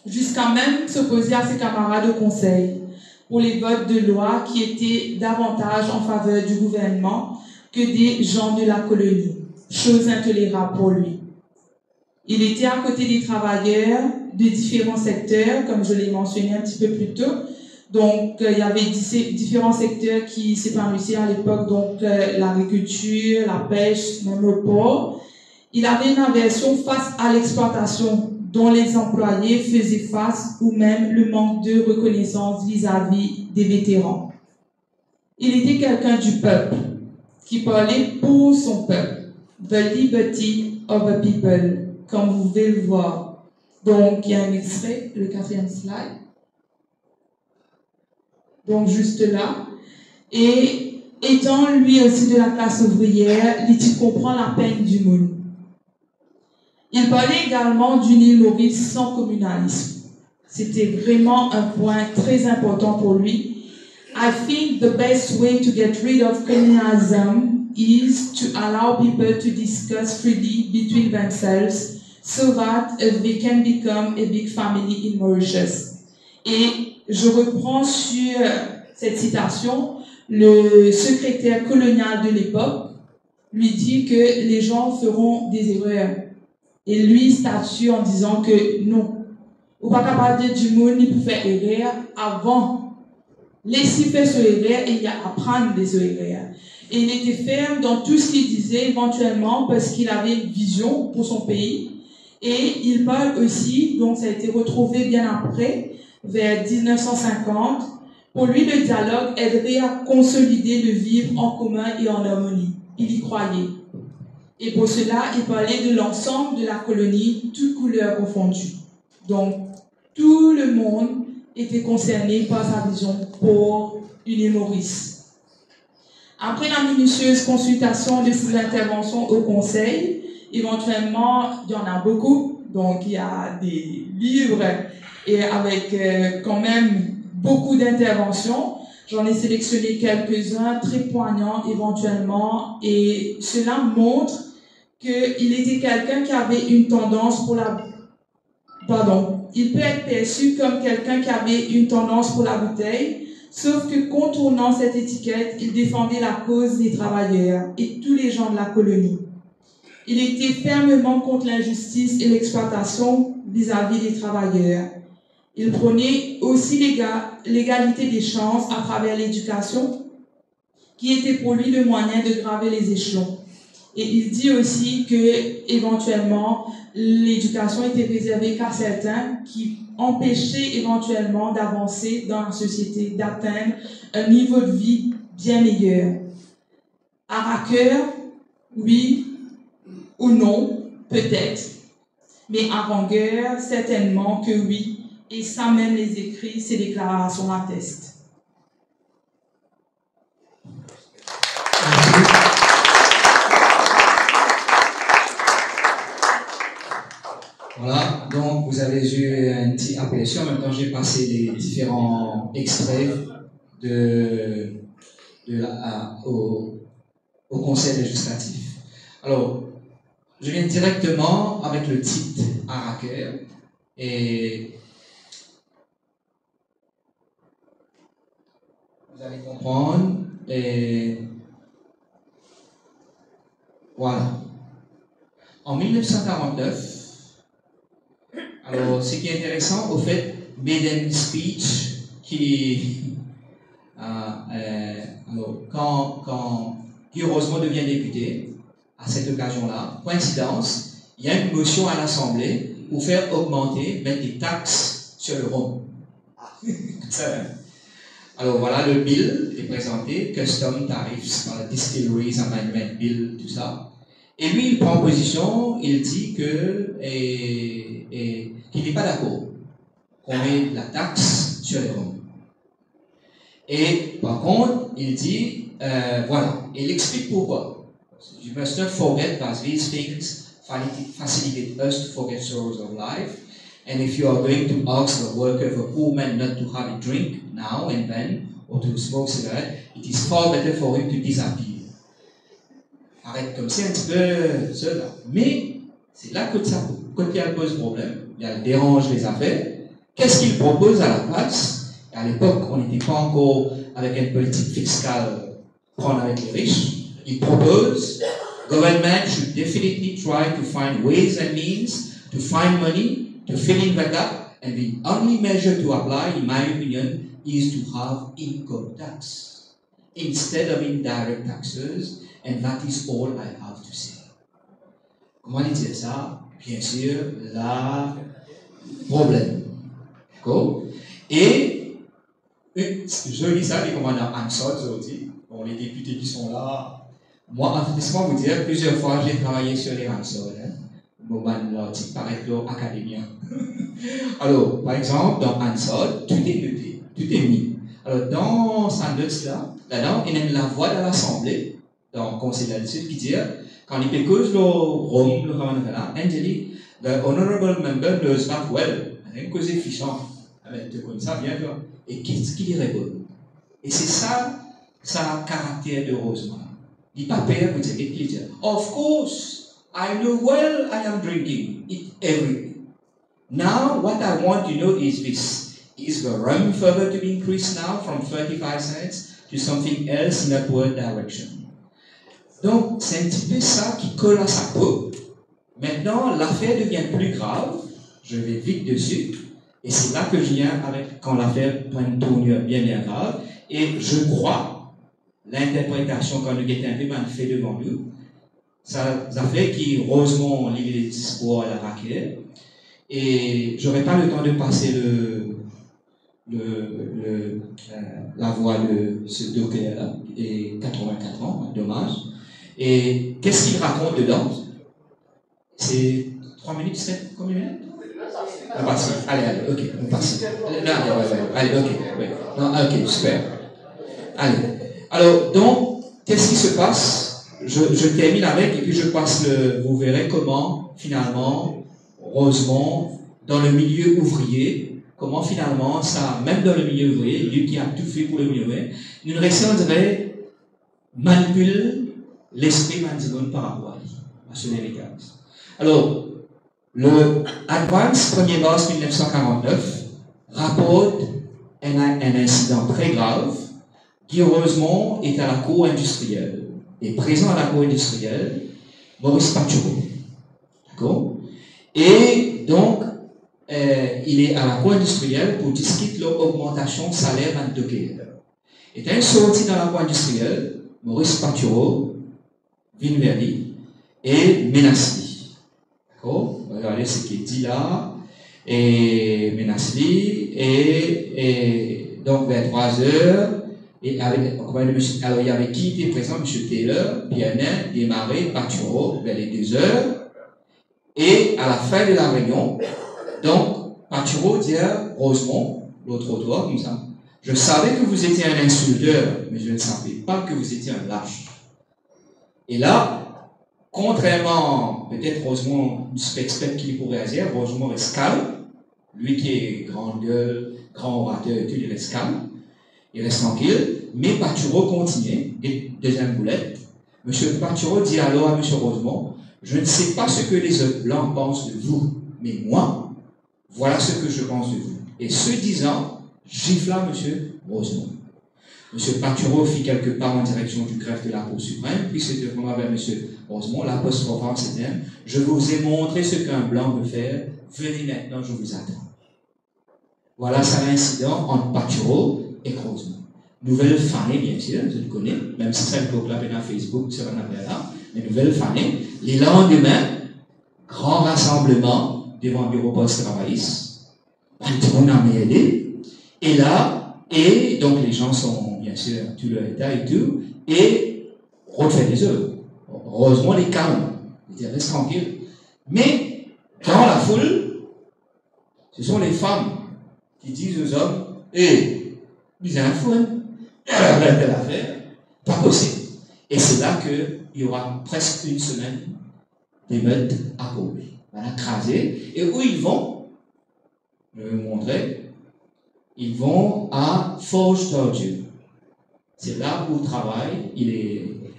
jusqu'à même s'opposer à ses camarades au conseil pour les votes de loi qui étaient davantage en faveur du gouvernement que des gens de la colonie, chose intolérable pour lui. Il était à côté des travailleurs de différents secteurs, comme je l'ai mentionné un petit peu plus tôt. Donc, il y avait différents secteurs qui s'épanouissaient à l'époque, donc l'agriculture, la pêche, même le port. Il avait une aversion face à l'exploitation dont les employés faisaient face, ou même le manque de reconnaissance vis-à-vis des vétérans. Il était quelqu'un du peuple, qui parlait pour son peuple. The liberty of the people, comme vous pouvez le voir. Donc, il y a un extrait, le 4e slide. Donc, juste là. Et étant lui aussi de la classe ouvrière, il comprend la peine du monde. Il parlait également d'une île Maurice sans communalisme. C'était vraiment un point très important pour lui. I think the best way to get rid of communalism is to allow people to discuss freely between themselves so that they can become a big family in Mauritius. Et je reprends sur cette citation, le secrétaire colonial de l'époque lui dit que les gens feront des erreurs. Et lui statue en disant que non, on ne peut pas capable du monde ni pour faire erreur avant. Laissez faire ce erreur et il y a apprendre des erreurs. Et il était ferme dans tout ce qu'il disait éventuellement parce qu'il avait une vision pour son pays. Et il parle aussi, donc ça a été retrouvé bien après, vers 1950. Pour lui, le dialogue aiderait à consolider le vivre en commun et en harmonie. Il y croyait. Et pour cela, il parlait de l'ensemble de la colonie, toutes couleurs confondues. Donc, tout le monde était concerné par sa vision pour une île Maurice. Après la minutieuse consultation de ses interventions au conseil, éventuellement, il y en a beaucoup. Donc, il y a des livres et avec quand même beaucoup d'interventions. J'en ai sélectionné quelques-uns très poignants éventuellement et cela montre qu'il était quelqu'un qui avait une tendance pour la... Il peut être perçu comme quelqu'un qui avait une tendance pour la bouteille, sauf que contournant cette étiquette, il défendait la cause des travailleurs et tous les gens de la colonie. Il était fermement contre l'injustice et l'exploitation vis-à-vis des travailleurs. Il prônait aussi l'égalité des chances à travers l'éducation, qui était pour lui le moyen de graver les échelons. Et il dit aussi que, éventuellement, l'éducation était réservée qu'à certains qui empêchaient éventuellement d'avancer dans la société, d'atteindre un niveau de vie bien meilleur. Arraqueur, oui ou non, peut-être. Mais harangueur, certainement que oui. Et ça même les écrits, ces déclarations attestent. Voilà, donc vous avez eu un petit aperçu. En même temps, j'ai passé les différents extraits au au Conseil législatif. Alors, je viens directement avec le titre à cœur et vous allez comprendre. Et voilà. En 1949, alors ce qui est intéressant, au fait, Maiden Speech, qui, alors, quand Guy Rosemont devient député, à cette occasion-là, coïncidence, il y a une motion à l'Assemblée pour faire mettre des taxes sur le rhum. Alors voilà, le bill est présenté, Custom Tariffs, Distilleries Amendment Bill, tout ça. Et lui, il prend position, il dit que qu'il n'est pas d'accord qu'on met la taxe sur les rhum. Et par contre, il dit, voilà, il explique pourquoi. You must not forget that these things facilitate us to forget sorrows of life. And if you are going to ask the worker of a poor man not to have a drink now and then, or to smoke cigarette, it is far better for him to disappear. Arrête comme c'est un petit peu cela. Mais c'est là que ça pose problème. Il dérange les affaires. Qu'est-ce qu'il propose à la place? Et à l'époque, on n'était pas encore avec une politique fiscale prendre avec les riches. Il propose, government should definitely try to find ways and means to find money to fill in the gap, and the only measure to apply, in my opinion, is to have income tax instead of indirect taxes, and that is all I have to say. Comment dire ça? Bien sûr, la problème. D'accord? Et je lis ça, les commandants Hansard aussi, bon, les députés qui sont là. Moi, laissez-moi vous dire, plusieurs fois, j'ai travaillé sur les Hansard. Moment l'article paraît académien. Alors, par exemple, dans Hansard, tout est noté, tout est mis. Alors, dans sa note-là, là-dedans, il y a la voix de l'Assemblée, dans le Conseil de la Sud, qui dit, quand il dépose le Rome, le Ramanakala, il dit, the honorable member knows that well. Il y a une cause fichante. Tu connais ça bien, toi. Et qu'est-ce qu'il répond? Et c'est ça, ça caractère de Rosemont. Il n'est pas peur, vous dites, of course, I know well I am drinking it everything. Now, what I want to know is this. Is the rum further to be increased now from 35 cents to something else in upward direction? Donc, c'est un petit peu ça qui colle à sa peau. Maintenant, l'affaire devient plus grave. Je vais vite dessus. Et c'est là que je viens avec quand l'affaire prend une tournure bien grave. Et je crois, l'interprétation quand nous guettons un peu mal fait devant nous, ça fait qui Rosemont lit les discours à la raquette. Et j'aurais pas le temps de passer la voix de ce docteur-là, et 84 ans, dommage. Et qu'est-ce qu'il raconte dedans? C'est 3 minutes, 7, combien de minutes? On passe. Allez, ok, on passe. Allez, ok, ouais. Non, ok, super. Allez. Alors, donc, qu'est-ce qui se passe? Je termine avec, et puis je passe vous verrez comment, finalement, Rosemont, dans le milieu ouvrier, comment finalement, ça, même dans le milieu ouvrier, lui qui a tout fait pour le milieu ouvrier, une récit, on dirait, manipule l'esprit mandigon par rapport à son héritage. Alors, le Advance 1er mars 1949 rapporte un incident très grave. Guy Rosemont est à la cour industrielle. Et présent à la cour industrielle, Maurice Patureau. D'accord? Et donc, il est à la cour industrielle pour discuter l'augmentation de salaire dans le dossier. Et un sorti dans la cour industrielle, Maurice Patureau, vient vers lui et menace lui. D'accord? Regardez ce qui est dit là. Et menace lui. Et donc, vers 3 heures, et alors, il y avait qui était présent? M. Taylor, Pianet, Desmarais, Patureau, vers les 2 heures. Et à la fin de la réunion, donc, Patureau dit à Rosemont, l'autre auteur, comme ça, je savais que vous étiez un insulteur, mais je ne savais pas que vous étiez un lâche. Et là, contrairement, peut-être Rosemont, expect qu'il pourrait dire, Rosemont reste calme, lui qui est grande gueule, grand orateur et tout, il reste calme, il reste tranquille, mais Patureau continue, deuxième boulette, M. Patureau dit alors à M. Rosemont, je ne sais pas ce que les autres blancs pensent de vous, mais moi, voilà ce que je pense de vous. Et ce disant, gifla M. Rosemont. M. Patureau fit quelques pas en direction du greffe de la Cour suprême, puis se tourna vers M. Rosemont, l'apostrophant ses termes, je vous ai montré ce qu'un blanc peut faire, venez maintenant, je vous attends. Voilà, c'est l'incident entre Patureau et Rosemont. Nouvelle fanée, bien sûr, je le connais, même si ça ne peut pas à Facebook, ça va n'appelle là, mais nouvelle fanée. Les lendemains, grand rassemblement devant le bureau poste travailliste, tout le monde a aidé, et là, et donc les gens sont, bien sûr, tout leur état et tout, et refait des œuvres. Heureusement, les calmes, ils restent tranquilles. Mais, dans la foule, ce sont les femmes qui disent aux hommes, hé, vous avez un fou, hein? Arrêtez l'affaire, pas possible. Et c'est là qu'il y aura presque une semaine d'émeutes à Paulie. Voilà, crasé. Et où ils vont? Je vais vous montrer. Ils vont à Forge-Tordieu. C'est là où travaille, il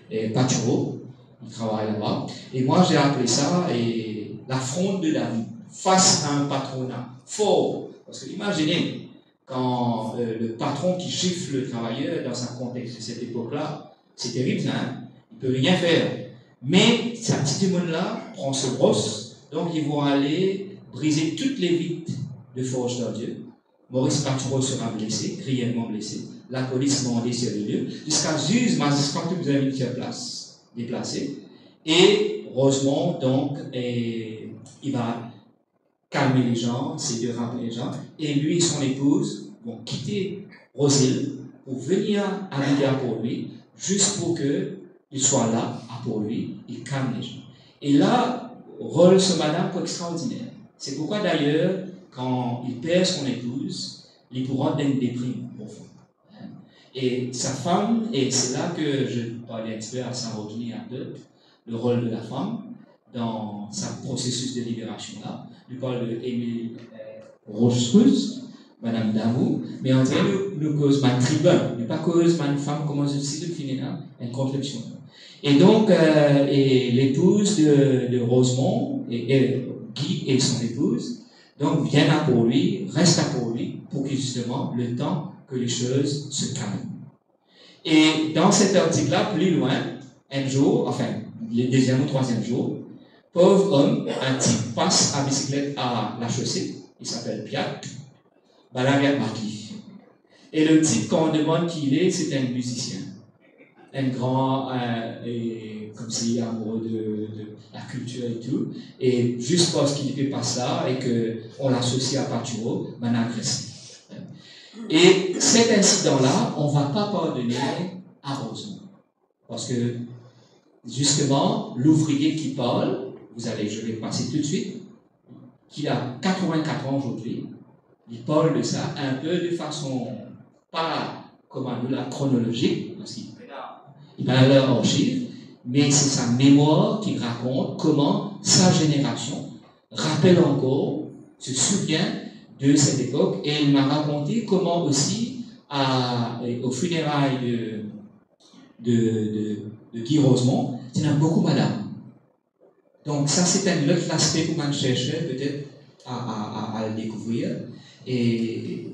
est Patureau, il travaille là-bas. Et moi j'ai appelé ça la fronde de David, face à un patronat fort. Parce que imaginez, quand le patron qui gifle le travailleur dans un contexte de cette époque-là, c'est terrible, hein? Il ne peut rien faire. Mais ce petit monde-là prend ce brosse, donc ils vont aller briser toutes les vitres de Forge-Tordieu. Maurice Patureau sera blessé, grièvement blessé. La police m'a demandé sur le lieu, jusqu'à juge magistrat que vous avez mis sur place, déplacé. Et Rosemont, donc, il va calmer les gens, c'est de rappeler les gens. Et lui et son épouse vont quitter Roseville pour venir habiter à Port-Louis, juste pour qu'il soit là, à Port-Louis, il calme les gens. Et là, rôle ce madame pour extraordinaire. C'est pourquoi d'ailleurs, quand il perd son épouse, il pourra donner une déprime profonde. Et sa femme, et c'est là que je parlais un petit peu à Saint-Roger un peu, le rôle de la femme dans ce processus de libération-là. Je parle de Émile Rochestruz, Madame Damou, mais en vrai, nous cause ma tribun, mais pas cause ma femme, comment je dis, de finir là, une conception. Et donc, et l'épouse de Rosemont, et Guy et son épouse, donc viennent à Port-Louis, restent à Port-Louis, pour que justement, le temps que les choses se calment. Et dans cet article-là, plus loin, un jour, enfin, le deuxième ou troisième jour, pauvre homme, un type passe à bicyclette à la chaussée, il s'appelle Pierre, Balaguer Marquis. Et le type, quand on demande qui il est, c'est un musicien. Un grand, comme si amoureux de la culture et tout. Et juste parce qu'il ne fait pas ça et qu'on l'associe à Patureau, on a agressé. Et cet incident-là, on ne va pas pardonner à Rosemont. Parce que, justement, l'ouvrier qui parle, je vais passer tout de suite, qui a 84 ans aujourd'hui, il parle de ça un peu de façon, pas comme la chronologique, parce qu'il a leur archive, mais c'est sa mémoire qui raconte comment sa génération rappelle encore, se souvient de cette époque, et il m'a raconté comment aussi, aux funérailles de Guy Rosemont, il y en a beaucoup madame. Donc ça c'est un autre aspect qu'on chercherait peut-être à le découvrir. Et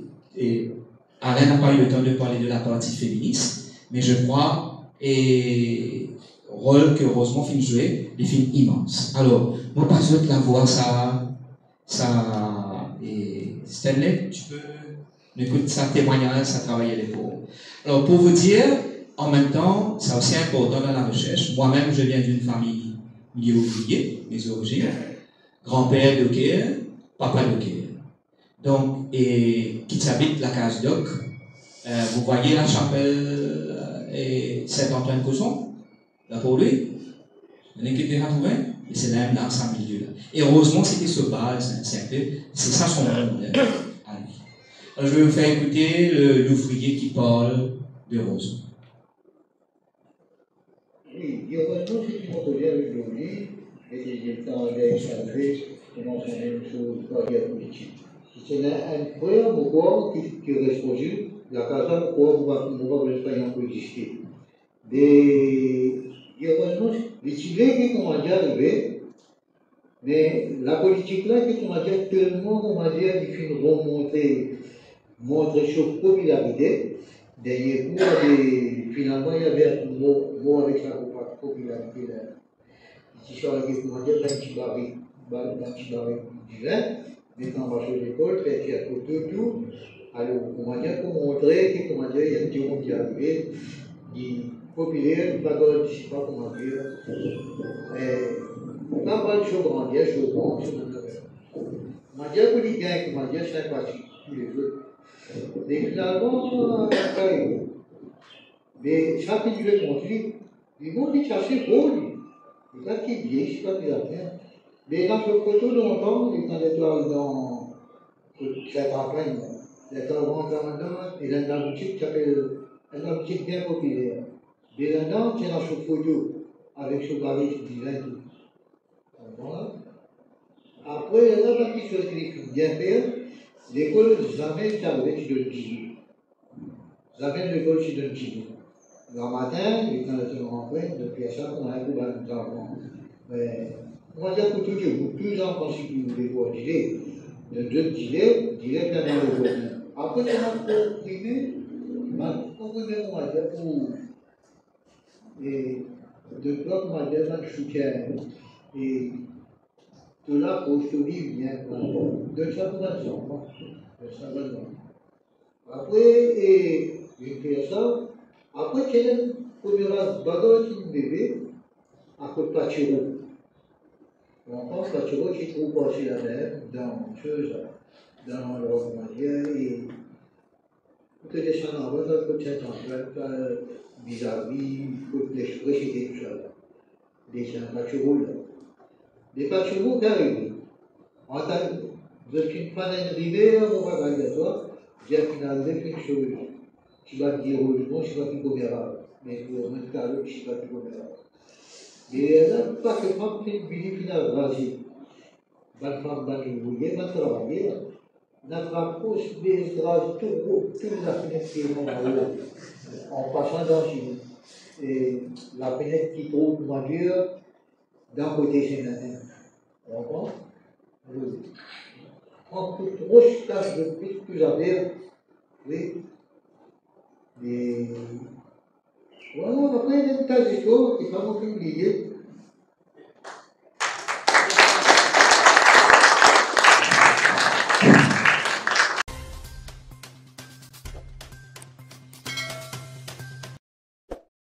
Alain n'a pas eu le temps de parler de la partie féministe, mais je crois, et rôle que Rosemont finit jouer, des films immenses. Alors, moi pas sûr de la voix, et Stanley, tu peux écouter ça, témoignage, ça travailler les pauvres. Alors pour vous dire, en même temps, c'est aussi important dans la recherche. Moi-même, je viens d'une famille milieu ouvrier, mes origines, grand-père de Caire, papa de Caire. Donc, et qui habite la case d'Oc, vous voyez la chapelle Saint-Antoine-Coson, là pour lui, vous inquiétez pas, et c'est là dans ce milieu-là. Et heureusement, c'était ce base, c'est ça son monde. Alors, je vais vous faire écouter l'ouvrier qui parle de Rosemont. Oui, il y a pas de chose qui m'ont donné avec l'oubli, et j'ai le temps d'extraver comment c'est une chose carrière politique. C'est un frère, pourquoi, qui répond, la casa, pourquoi, on va l'expérience peut exister. heureusement, les idées qui sont déjà arrivées, mais la politique là, qui sont déjà tellement, on va dire, il fait une remontée, montre sur popularité. D'ailleurs, finalement, il y avait un mot avec la popularité là. Ici, sur la question, on va dire, d'un petit baril divin, mais quand on va sur l'école, il y a tout. Alors, on va dire, pour montrer qu'il y a un petit monde qui est arrivé, qui populaire, pas de je ne sais pas comment dire, pas de choses grandières, choses grandes, on va dire que les gains, comment dire, sympathiques, tous les autres. Mais finalement, mais chaque individu conflit, ils vont les chercher pour lui. Et quand il vient, je ne sais pas qu'il a fait. Mais dans ce photo longtemps, quand il était dans cette campagne, il était en Canada, il est dans une boutique qui s'appelle, une boutique bien populaire. Mais là-dedans, c'est dans cette photo, avec ce baril divin et tout. Voilà. Après, il y a une petite chose qu'il faut bien faire. L'école, jamais tu arrives, tu donnes 10 000. Jamais l'école, tu donnes 10 000. Le matin, quand tu es rentré, depuis ça, on a un peu d'enfants. Mais, on va dire que toujours, tous les enfants, si vous voulez voir dîner, de deux dîners, dîner plein dans le voisin. Après, on a pour primer, on va dire pour. Et de toi, on va dire, un soutien. Et de là, pour se vivre bien, de ça, pour un enfant. Après, j'ai fait ça. Après, il y a une première bagarre qui me bébé, à côté de Pachiro. On pense Pachiro qui trouve passer la mer dans le Romagnien et tout est descendu en bas, dans le côté Saint-Antoine, vis-à-vis, côté de l'Express et tout ça. Des Pachiro là. Des Pachiro qui arrivent. Vous êtes une panne rivière, on va regarder à toi. J'ai finalisé quelque chose. Je ne vais pas dire heureusement, je ne sais pas plus combien. Mais pour mettre à l'eau, je ne sais pas plus combien. Mais là, pas que moi, je suis final rasé. Bonne femme, bonne ouvrière, bonne travaillée. Notre approche, des draps, toute la fenêtre qui est en passant dans Chine. Et la fenêtre qui trouve, comment dire, d'un côté, c'est maintenant. On comprend? En toute grosse tache de piste que j'avais, oui. Et voilà, après, il y a une tas d'histoires qu'il ne faut pas oublier.